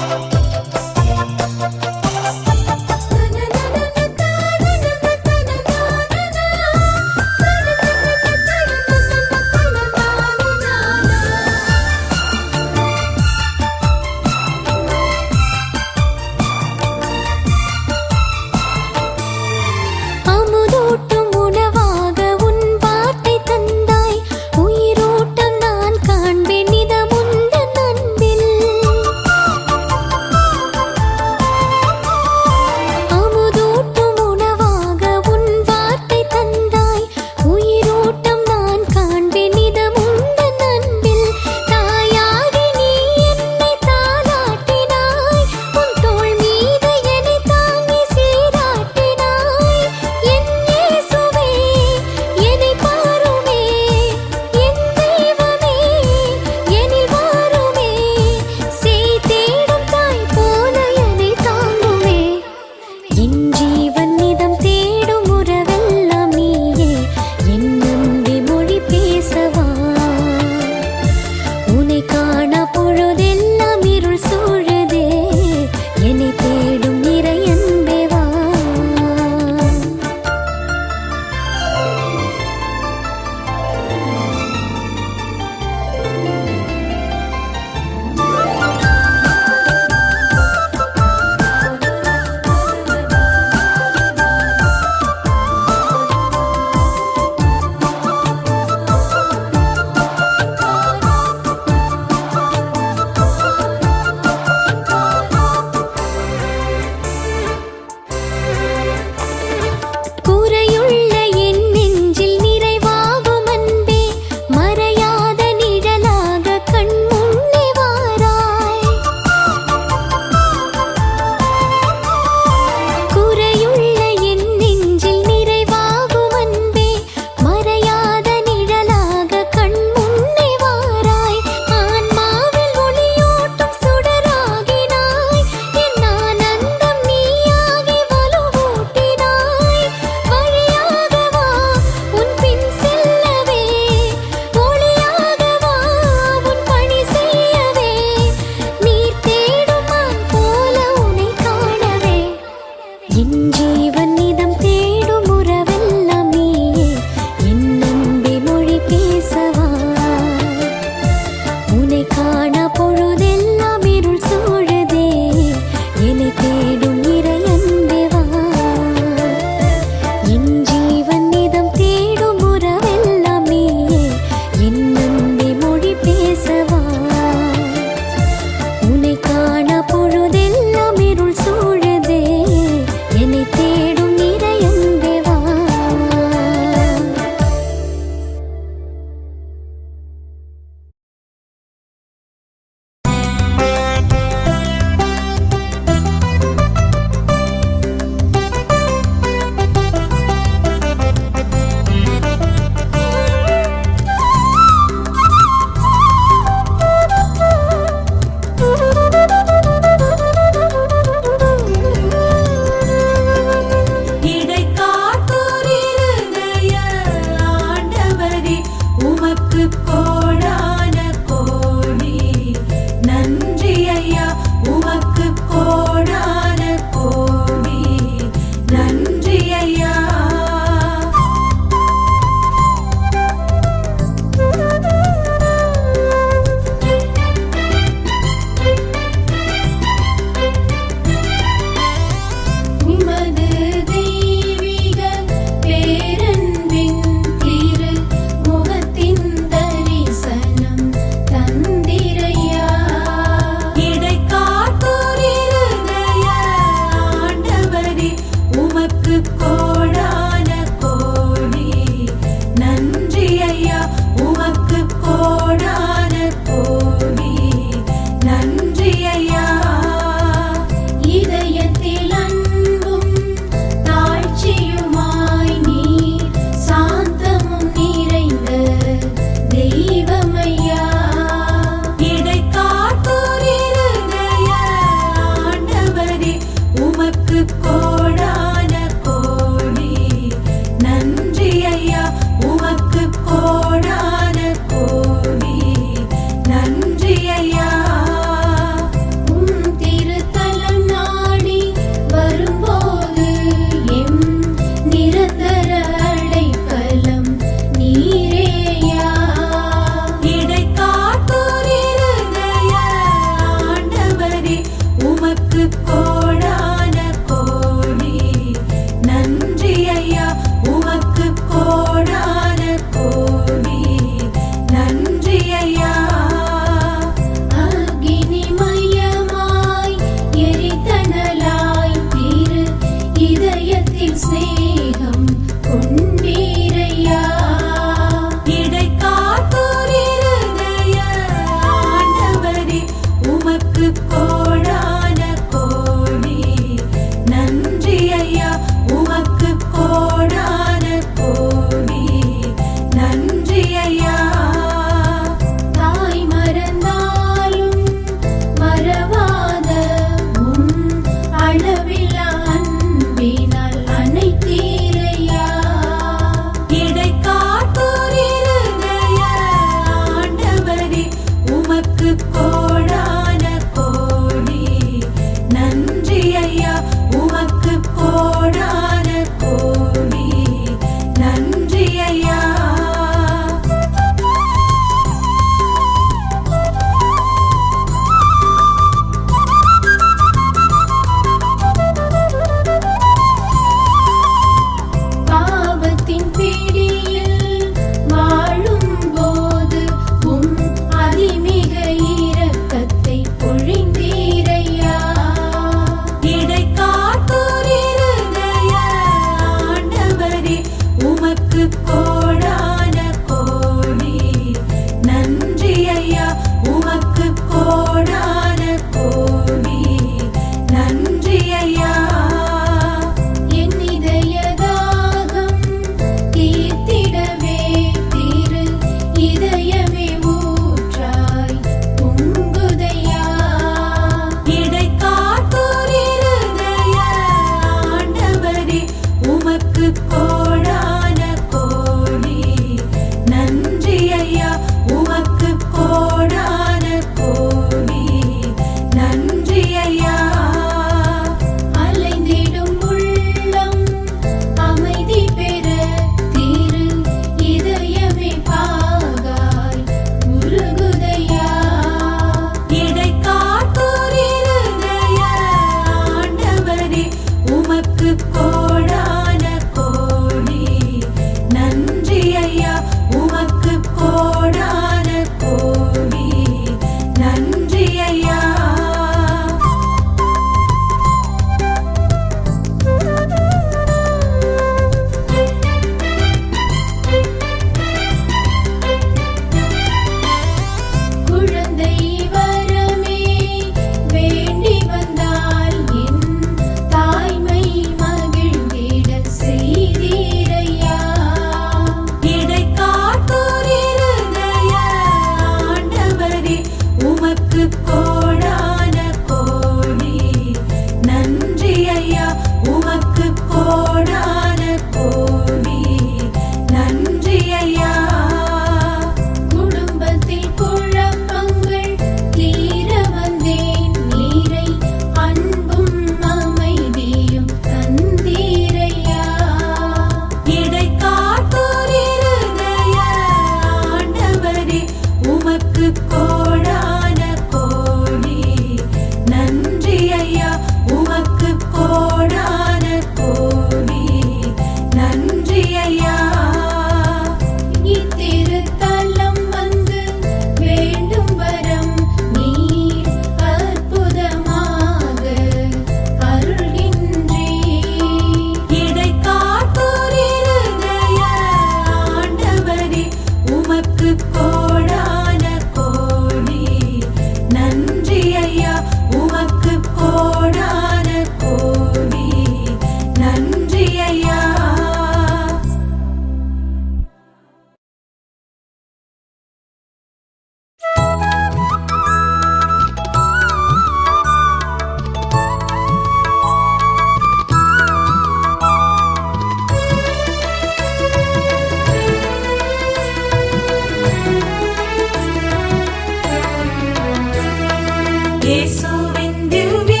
இயேசுவின் திவ்ய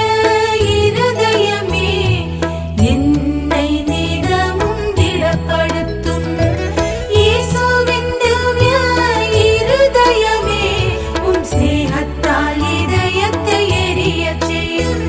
இருதயமே என்னை நிதமும் திடப்படுத்தும். இயேசுவின் திவ்ய இருதயமே உம் ஸ்நேகத்தால் இதயத்தை எரியச் செய்யும்.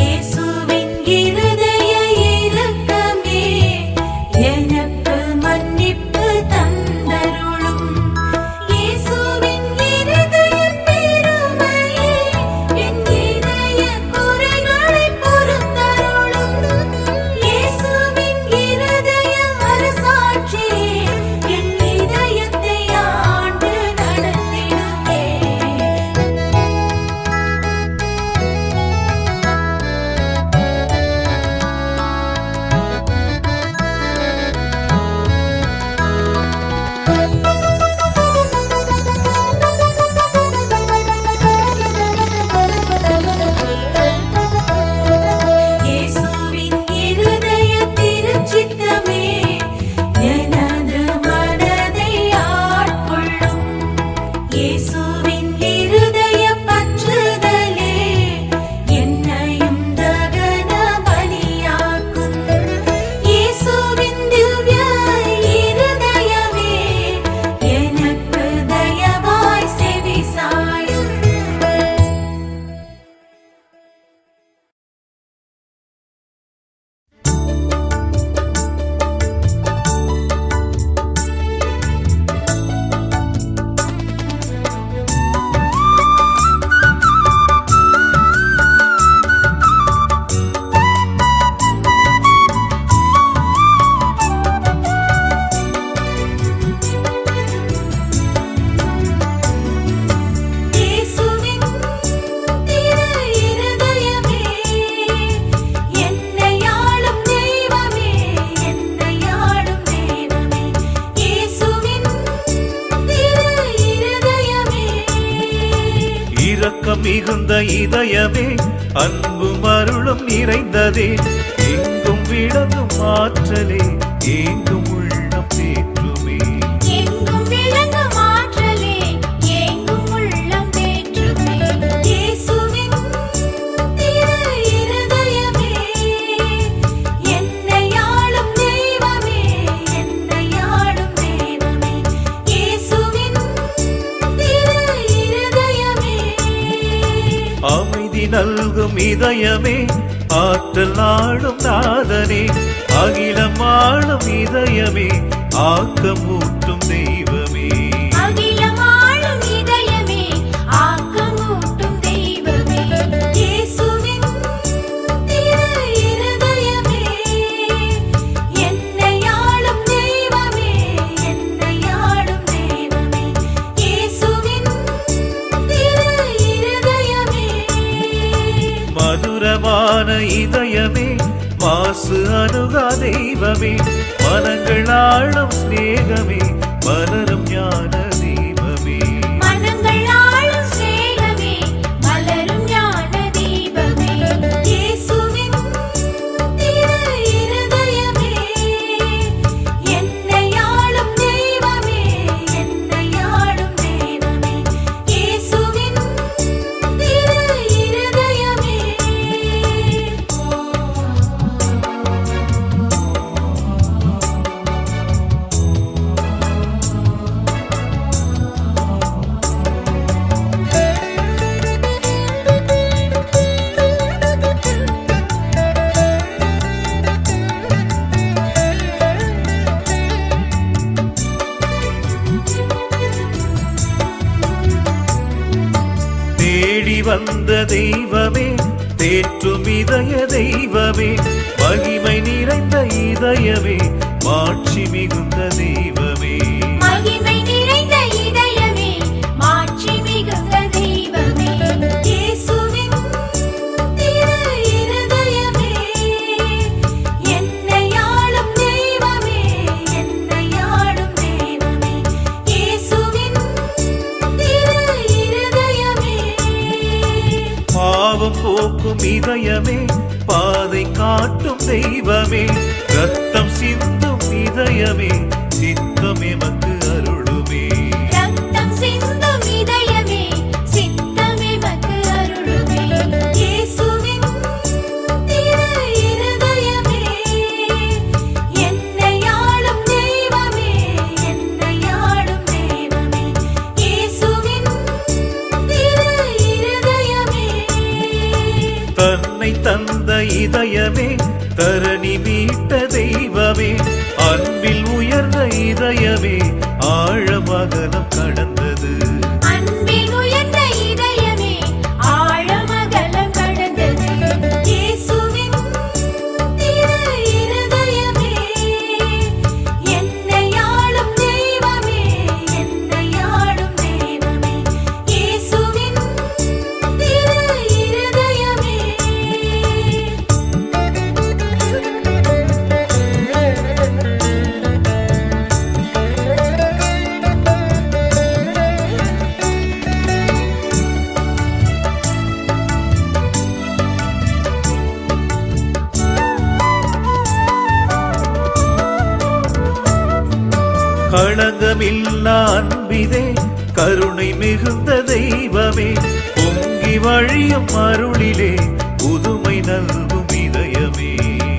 இயேசுவின் இருதய இரக்கமே எனக்கு மன்னிப்பு தந்தருளும். இயேசுவின் இருதய பெருமையே என் இதய குறைகளை பொறுத்தருளும். இயேசுவின் இருதய அரசாட்சியே என் இதயத்தை ஆண்டு நடத்திடுமே. இயேசுவின் இருதய திருச்சித்தமே எனது மனதை ஆட்கொள்ளும். இயேசுவின் இருதய பற்றுதலே என்னையும் தகன பலியாக்கும். இயேசுவின் திவ்ய இருதயமே எனக்கு தயவாய் செவிசாயும். இயேசுவின் திரு இருதயமே என்னை ஆளும் தெய்வமே, என்னை ஆளும் தெய்வமே. இயேசுவின் திரு இருதயமே இரக்கம் மிகுந்த இதயமே அன்பு மருளும் நிறைந்ததே எங்கும் விளங்கும் ஆற்றலே எங்கும் உள்ளம் தேற்றுமே. எங்கும் விளங்கும் ஆற்றலே எங்கும் உள்ளம் தேற்றுமே. இயேசுவின் திரு இருதயமே என்னை ஆளும் தெய்வமே, என்னை ஆளும் தெய்வமே. இயேசுவின் திரு இருதயமே அமைதி நல்கும் இதயமே ஆற்றல் நாடும் நாதனே அகிலம் ஆளும் இதயமே ஆக்கமூட்டும் தெய்வமே. அகிலம் ஆளும் இதயமே ஆக்கமூட்டும் தெய்வமே. இயேசுவின் திரு இருதயமே என்னை ஆளும் தெய்வமே, என்னை ஆளும் தெய்வமே. இயேசுவின் திரு இருதயமே மதுரமான இதயமே மாசு அணுகா தெய்வமே மனங்கள் ஆளும் சிநேகமே மலரும் ஞான தீபமே. மனங்கள் ஆளும் சிநேகமே மலரும் ஞான தீபமே. இயேசுவின் திரு இருதயமே என்னை ஆளும் தெய்வமே, என்னை ஆளும் தெய்வமே. இயேசுவின் திரு இருதயமே தேடி வந்த தெய்வமே தேற்றும் இதய தெய்வமே மகிமை நிறைந்த இதயமே மாட்சி மிகுந்த தெய்வமே. மகிமை நிறைந்த இதயமே மாட்சி மிகுந்த தெய்வமே. இயேசுவின் திரு இருதயமே என்னை ஆளும் தெய்வமே, என்னை ஆளும் தெய்வமே. இயேசு சிந்திடும் இதயமே பாதை காட்டும் தெய்வமே ரத்தம் சிந்தும் இதயமே சித்தம் எமக்கு அருளுமே ரத்தம் சிந்தும் இதயமே சித்தம் எமக்கு அருளுமே இயேசுவின் திரு இருதயமே என்னை ஆளும் தெய்வமே என்னை ஆளும் தெய்வமே இயேசுவின் திரு இருதயமே தன்னை தந்த இதயமே தரணி மீட்ட தெய்வமே அன்பில் உயர்ந்த இதயமே ஆழமகலம் கடந்தது அன்பில் உயர்ந்த இதயமே ஆழமகலம் கடந்தது இயேசுவின் திரு இருதயமே என்னை ஆளும் தெய்வமே என்னை ஆளும் தெய்வமே இயேசுவின் திரு இருதயமே களங்கமில்லா அன்பிதே கருணை மிகுந்த தெய்வமே பொங்கி வழியும் அருளிலே புதுமை நல்கும் இதயமே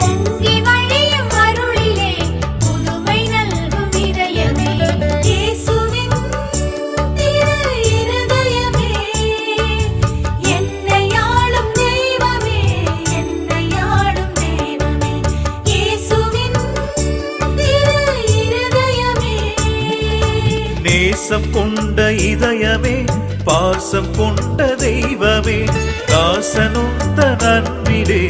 பொங்கி வழியும் அருளிலே புதுமை நல்கும் இதயமே இயேசுவின் திரு இருதயமே என்னை ஆளும் தெய்வமே என்னை ஆளும் தெய்வமே இயேசுவின் திரு இருதயமே நேசம் கொண்ட இதயமே பாசம் கொண்ட தெய்வமே தாசனுந்த நன்பிலே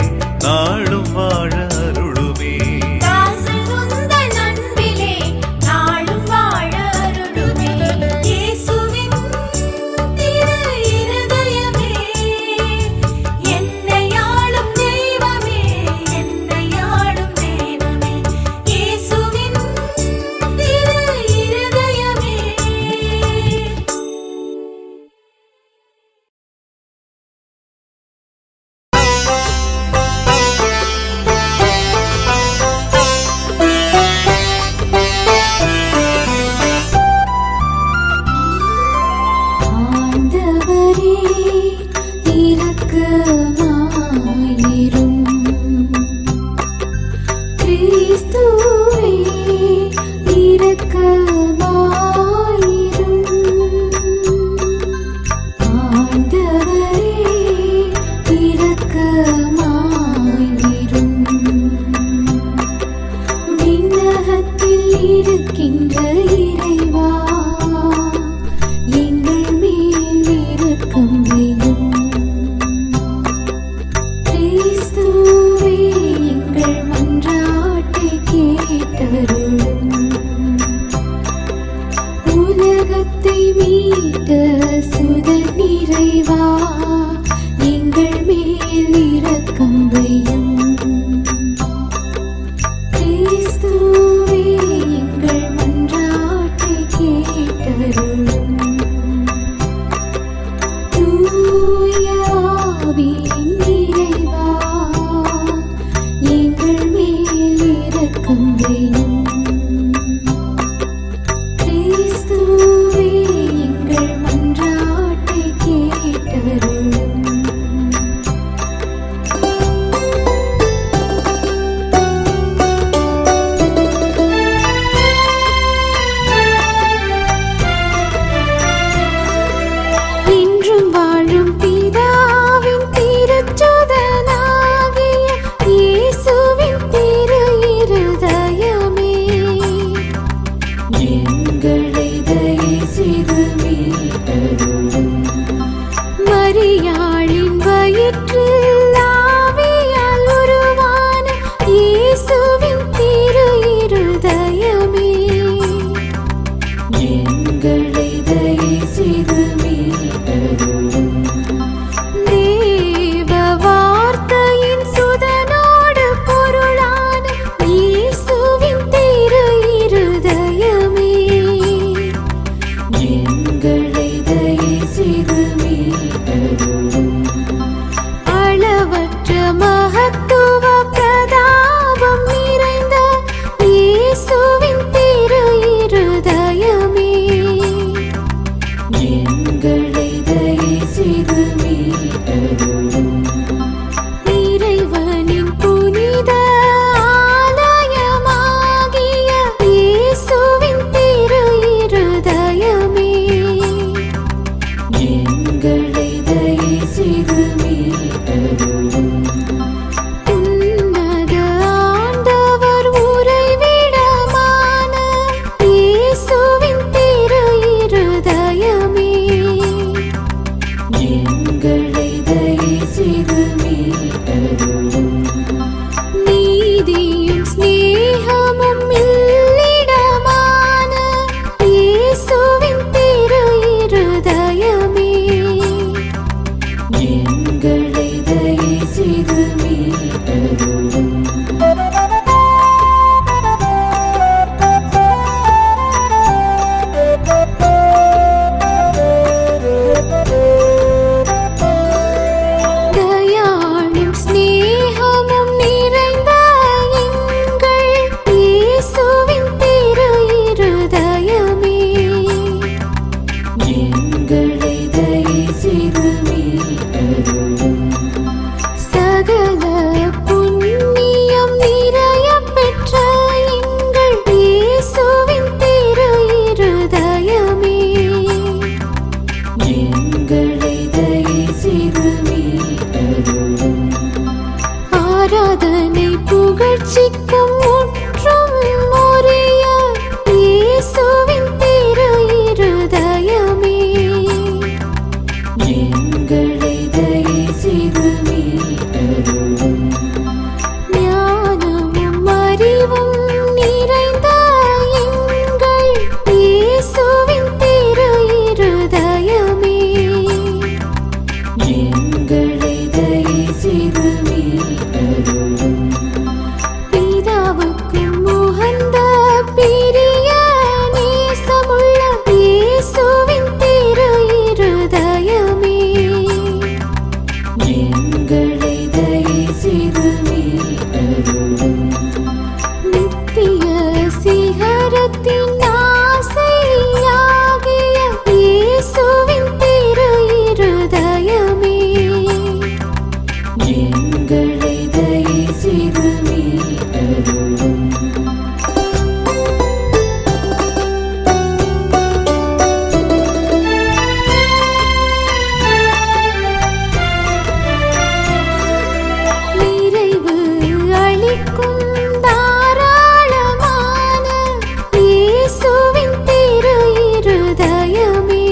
நாளும் வாழ அருளுமே தாசனுந்த நன்பிலே நாளும் வாழ அருளுமே இயேசுவின் திரு இருதயமே என்னை ஆளும் தெய்வமே என்னை ஆளும் தெய்வமே இயேசுவின் திரு இருதயமே மீட்டருளும். தயாளும் ஸ்நேகமும் நிறைந்த எங்கள் இயேசுவின் திரு இருதயமே, எங்களை தயை செய்து மீட்டருளும். சகல புண்ணியம் நிறைய பெற்ற எங்கள் இயேசுவின் திரு இருதயமே, எங்களை தயை செய்து மீட்டருளும். ஆராதனை புகழ்ச்சிக்கும் முற்றும் உரிய இயேசுவின் திரு இருதயமே, எங்களை தயை செய்து மீட்டருளும். ஞானமும் அறிவும் நிறைந்த எங்கள் இயேசுவின் திரு இருதயமே, எங்களை தயை செய்து மீட்டருளும். பிதாவுக்கும் உகந்த பிரிய நேசமுள்ள இயேசுவின் திரு இருதயமே, எங்களை தயை செய்து மீட்டருளும். நித்திய சிகரத்தின் ஆசையாகிய இயேசுவின் திரு இருதயமே, எங்களை தயை செய்து மீட்டருளும். நிறைவு அளிக்கும் தாராளமான இயேசுவின் திரு இருதயமே,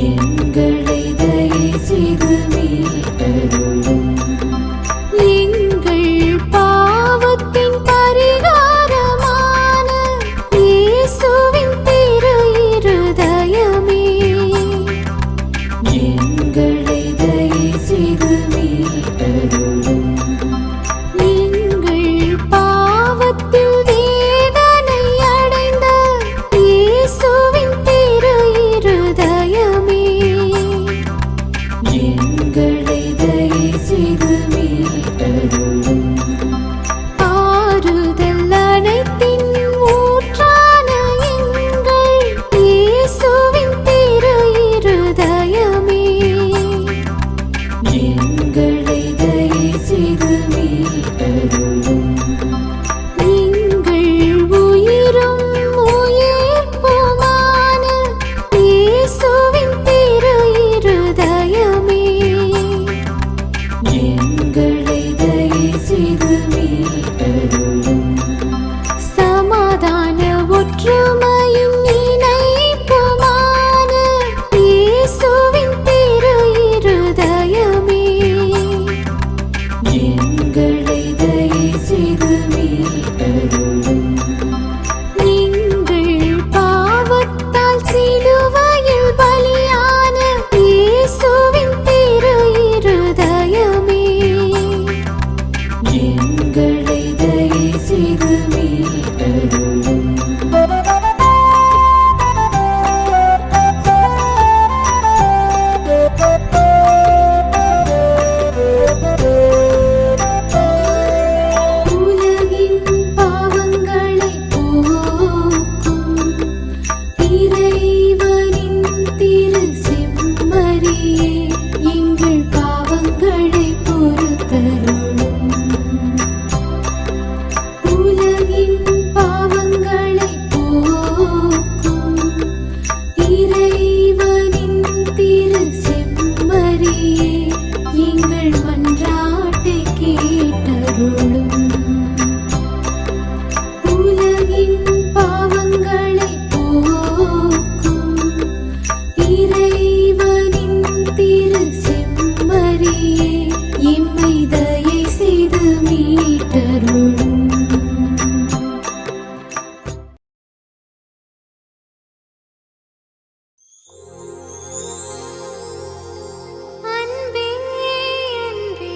எங்களை தயை செய்து மீட்டருளும். எங்கள் பாவத்தின் பரிகாரமான இயேசுவின் திரு இருதயமே, எங்களை தயை செய்து மீட்டருளும். எங்கள் பாவத்தில் வேதனை அடைந்த இயேசுவின் திரு இருதயமே, எங்களை தயை செய்து மீட்டருளும். ஆறுதல் அனைத்தின் ஊற்றான எங்கள் இயேசுவின் திரு இருதயமே, எங்களை தயை செய்து மீட்டருளும். எங்கள் உயிரும் உயிர்ப்புமான இயேசுவின் திரு இருதயமே, எங்களை தயை செய்து மீட்டருளும். சமாதான ஒற்றுமையின் இணைப்புமான இயேசுவின் திரு இருதயமே, எங்களை தயை செய்து மீட்டருளும். எங்கள் பாவத்தால் சிலுவையில் பலியான இயேசுவின் திரு இருதயமே, எங்களை தயை செய்து மீட்டருளும். உலகின் பாவங்களை போக்கும் இறைவனின் திரு செம்மறியே, எங்கள் பாவங்களை பொறுத்தருளும். உலகின் பாவங்களை போக்கும் இறைவனின் திரு செம்மறியே, எங்கள் மன்றாட்டை கேட்டருளும். உலகின் பாவங்களை போக்கும் இறைவனின் திரு செம்மறியே, எம்மை தயை செய்து மீட்டருளும். அன்பே அன்பே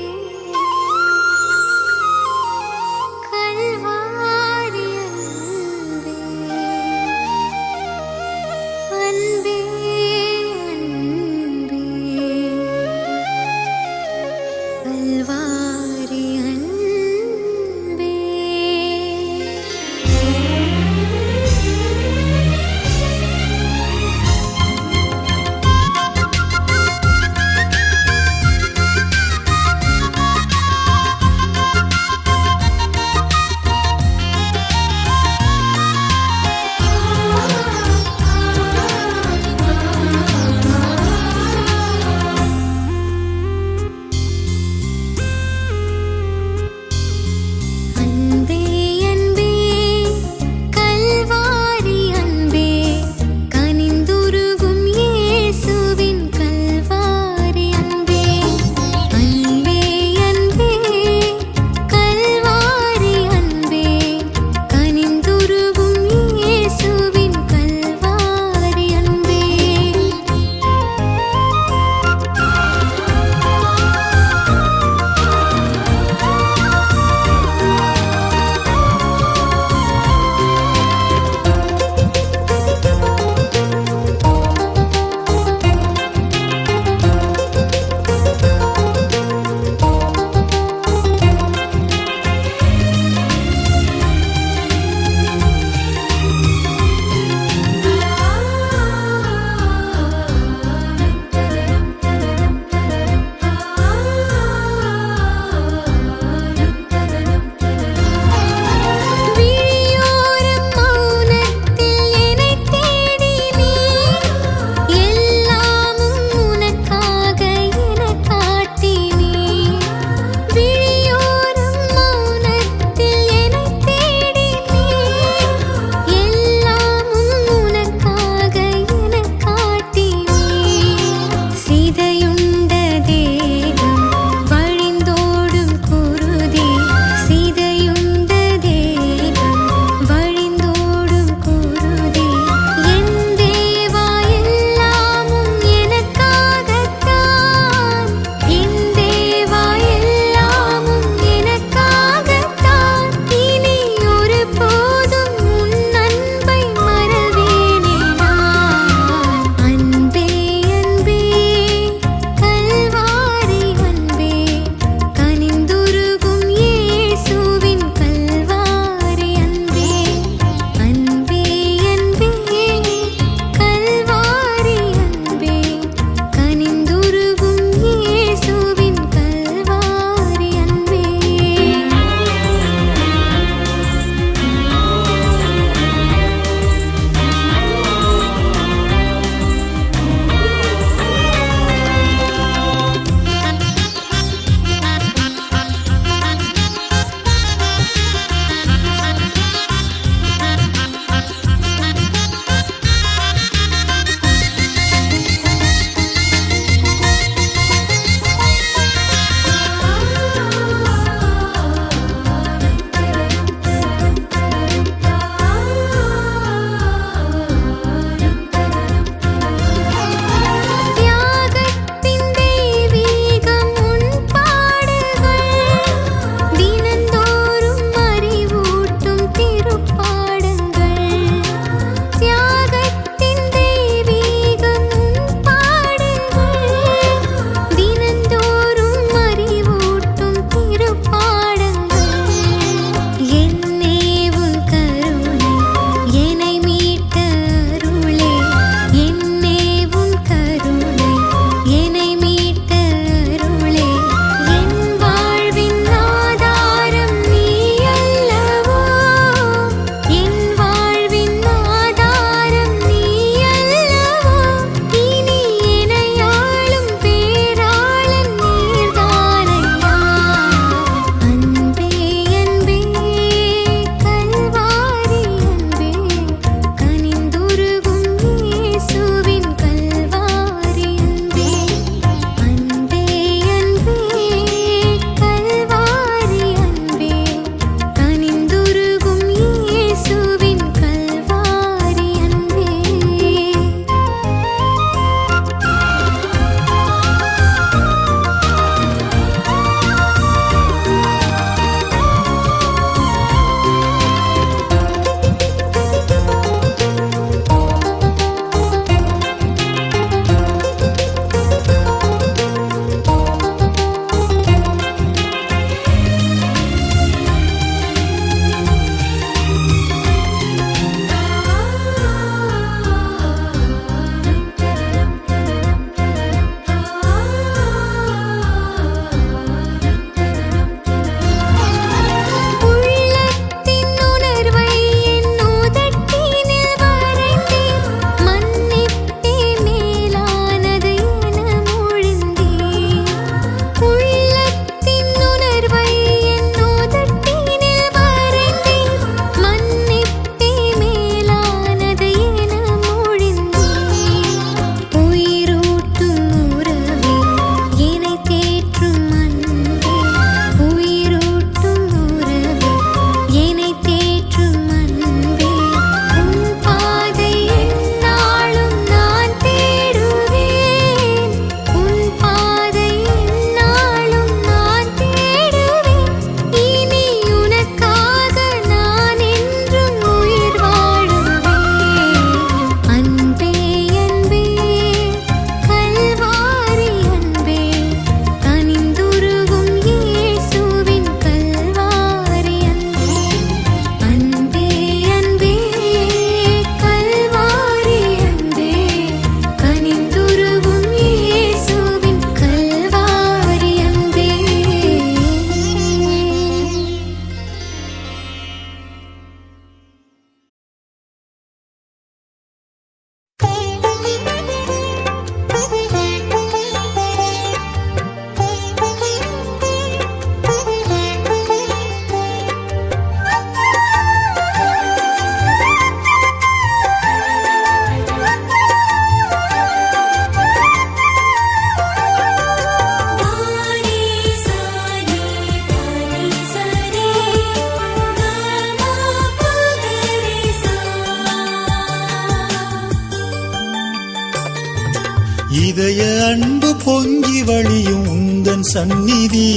இதய அன்பு பொங்கி வழியும் உந்தன் சந்நிதி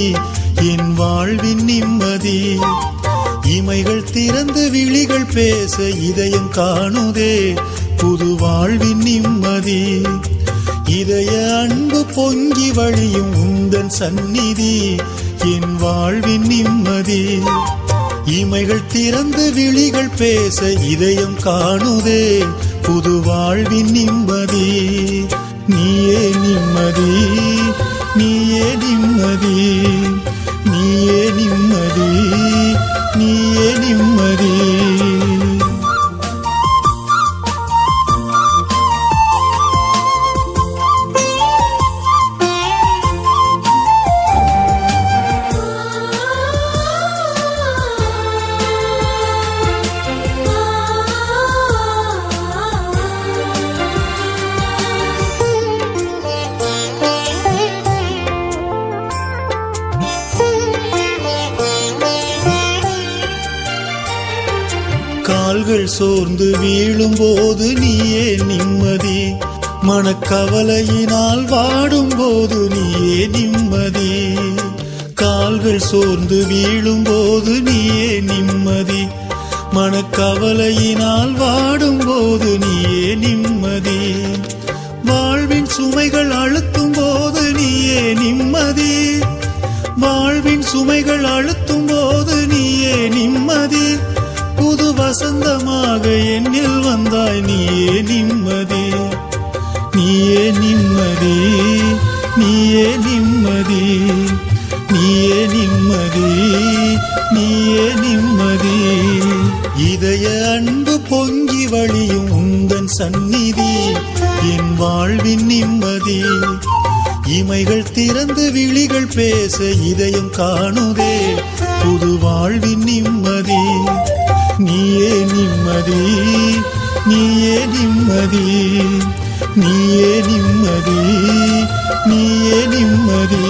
என் வாழ்வின் நிம்மதி. இமைகள் திறந்து விழிகள் பேச இதயம் காணுதே புது வாழ்வின் நிம்மதி. இதய அன்பு பொங்கி வழியும் உந்தன் சந்நிதி என் வாழ்வின் நிம்மதி. இமைகள் திறந்து விழிகள் பேச இதயம் காணுதே புது வாழ்வின் நிம்மதி. நீயே நிம்மதி, நீயே நிம்மதி, நீயே நிம்மதி, நீயே நிம்மதி. கால்கள் சோர்ந்து வீழும் போது நீயே நிம்மதி. மனக்கவலையினால் வாடும் போது நீயே நிம்மதி. கால்கள் சோர்ந்து வீழும் போது நீயே நிம்மதி. மனக்கவலையினால் வாடும் போது நீயே நிம்மதி. வாழ்வின் சுமைகள் அழுத்தும் போது நீயே நிம்மதி. வாழ்வின் சுமைகள் அழுத்தும் போது நீயே நிம்மதி. புது வசந்தமாக என்னில் வந்தாய் நீயே நிம்மதி. நீயே நிம்மதி, நீயே நிம்மதி, நீயே நிம்மதி, நீயே நிம்மதி. இதய அன்பு பொங்கி வழியும் உந்தன் சந்நிதி என் வாழ்வின் நிம்மதி. இமைகள் திறந்து விழிகள் பேச இதயம் காணுதே புது வாழ்வின் நிம்மதி. நீயே நிம்மதி, நீயே நிம்மதி, நீயே நிம்மதி, நீயே நிம்மதி.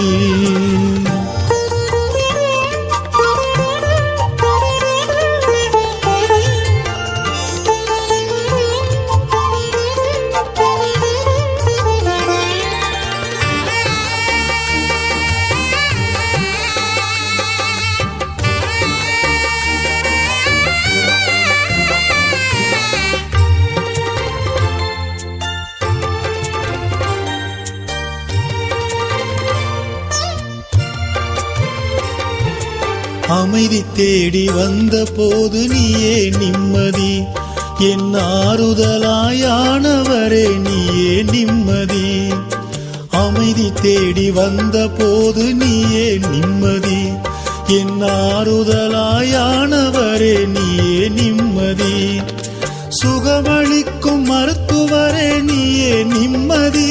அமைதி தேடி வந்த போது நீயே நிம்மதி. என் ஆறுதலாயானவரே நீயே நிம்மதி. அமைதி தேடி வந்த போது நீயே நிம்மதி. என் ஆறுதலாயானவரே நீயே நிம்மதி. சுகமளிக்கும் மருத்துவரே நீயே நிம்மதி.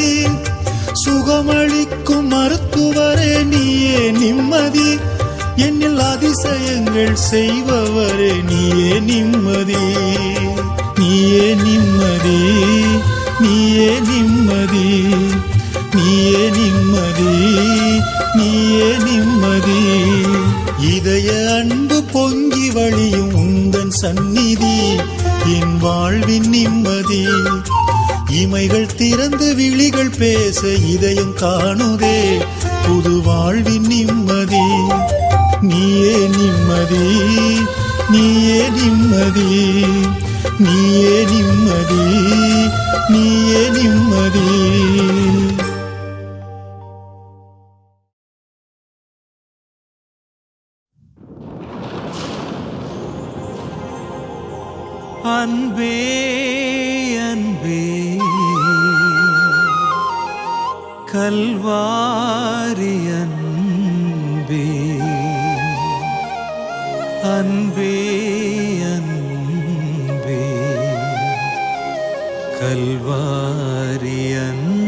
சுகமளிக்கும் மருத்துவரே நீயே நிம்மதி. என்னில் அதிசயங்கள் செய்பவரே நீயே நிம்மதி. நீயே நிம்மதி, நீயே நிம்மதி, நீயே நிம்மதி, நீயே நிம்மதி. இதய அன்பு பொங்கி வழியும் உந்தன் சந்நிதி என் வாழ்வின் நிம்மதி. இமைகள் திறந்து விழிகள் பேச இதயம் காணுதே புது வாழ்வின் நிம்மதி. நீயே நிம்மதி, நீயே நிம்மதி, நீயே நிம்மதி, நீயே நிம்மதி. அன்பே அன்பே கல்வாரி அன்பே அன்பே அன்பே கல்வாரி அன்பே.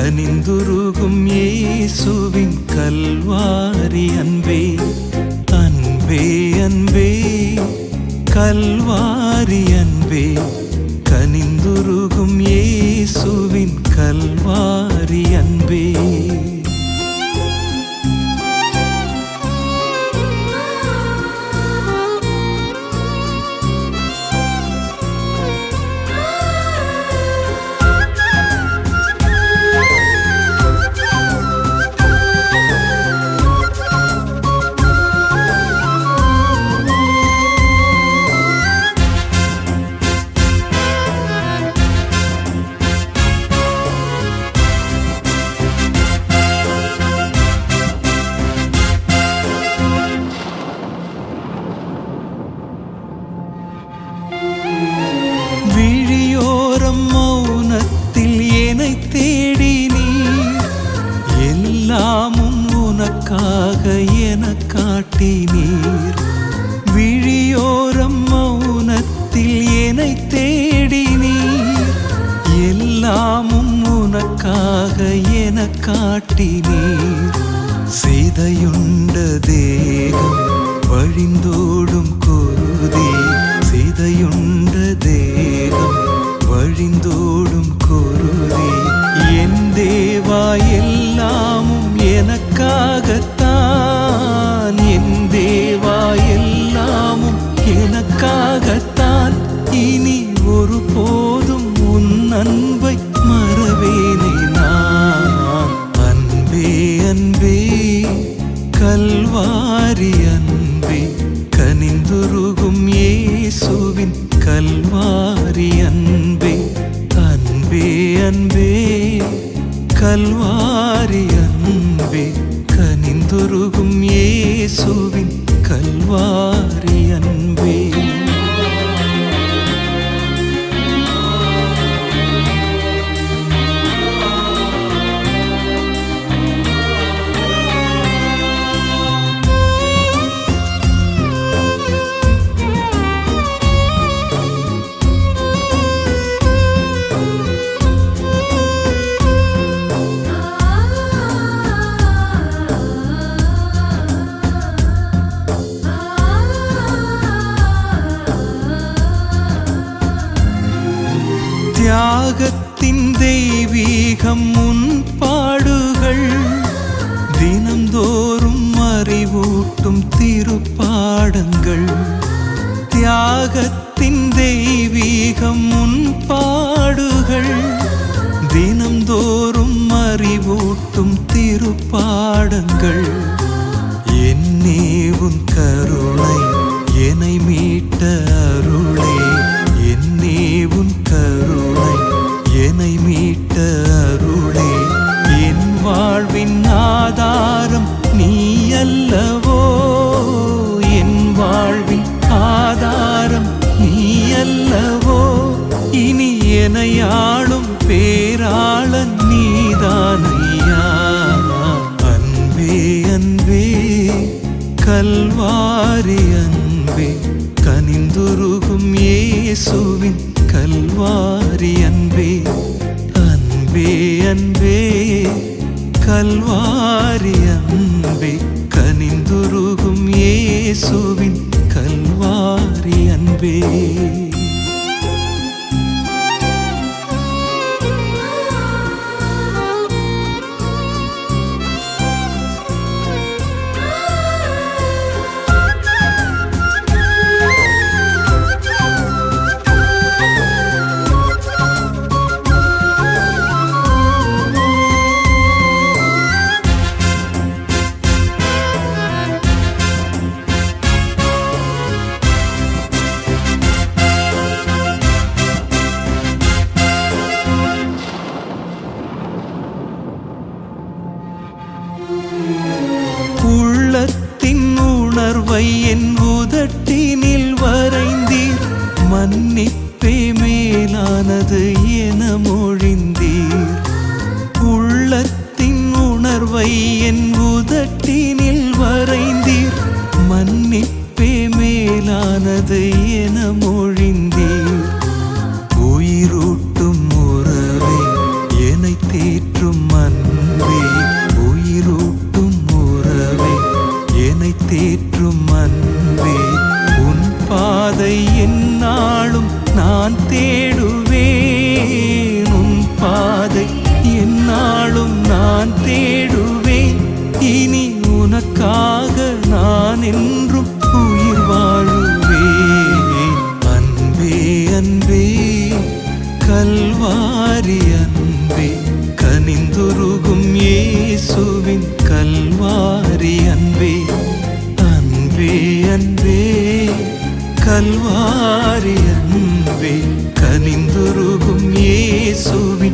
கனிந்துருகும் இயேசுவின் கல்வாரி அன்பே அன்பே அன்பே கல்வாரி அன்பே கனிந்துருகும் இயேசுவின் கல்வாரி அன்பே விழியோரம் மௌனத்தில் என்னை தேடி நீர் எல்லாமும் உனக்காக என காட்டினீர் விழியோரம் மௌனத்தில் என்னை தேடி நீர் எல்லாமும் உனக்காக என காட்டினீர் செய்தையுண்ட தேகம் வழிந்தோடும் குருதி செய்தையுண்ட தேகம் வழிந்தோடும் குருதி என் தேவா எல்லாமும் எனக்காகத்தான் என் தேவா எல்லாமும் எனக்காகத்தான் இனி ஒருபோதும் உன் அன்பை மறவேனே நான் அன்பே அன்பே கல்வாரி அன்பே கனிந்துருகும் இயேசுவின் கல்வாரி அன்பே அன்பே அன்பே கல்வாரி அன்பே கனிந்துருகும் இயேசுவின் கல்வாரி அன்பே தியாகத்தின் தெய்வீகம் உன் பாடுகள் தினந்தோறும் அறிவூட்டும் திருப்பாடங்கள் தியாகத்தின் தெய்வீகம் உன் பாடுகள் தினந்தோறும் அறிவூட்டும் திருப்பாடங்கள் என்னே உன் கருணை என்னை மீட்ட அருளே என்னே உன் கருணை என்னை மீட்ட அருளே என் வாழ்வின் ஆதாரம் நீ அல்லவோ என் வாழ்வின் ஆதாரம் நீ அல்லவோ இனி எனையாளும் பேராளன் நீதானையா அன்பே அன்பே கல்வாரி அன்பே கனிந்துருகும் இயேசுவின் கல்வாரி அன்பே அன்பே அன்பே கல்வாரி அன்பே கனிந்துருகும் இயேசுவின் கல்வாரி அன்பே உள்ளத்தின் உணர்வை என் உதட்டினில் வரைந்தீர் மன்னிப்பே மேலானது என மொழிந்தீர் உள்ளத்தின் உணர்வை என் உதட்டினில் வரைந்தீர் மன்னிப்பே மேலானது என மொழிந்தீர் உயிரூட்டும் உறவே என்னை தேற்றும் தேற்றும் அன்பே உயிரூட்டும் உறவே என்னை தேற்றும் அன்பே உன் பாதை எந்நாளும் நான் தேடுவேன் உன் பாதை எந்நாளும் நான் தேடுவேன் இனி உனக்காக நான் என்றும் உயிர் வாழுவேன் அன்பே அன்பே கல்வாரி அன்பே கனிந்துருகும் இயேசுவின் கல்வாரி அன்பே அன்பே அன்பே கல்வாரி அன்பே கனிந்துருகும் இயேசுவின்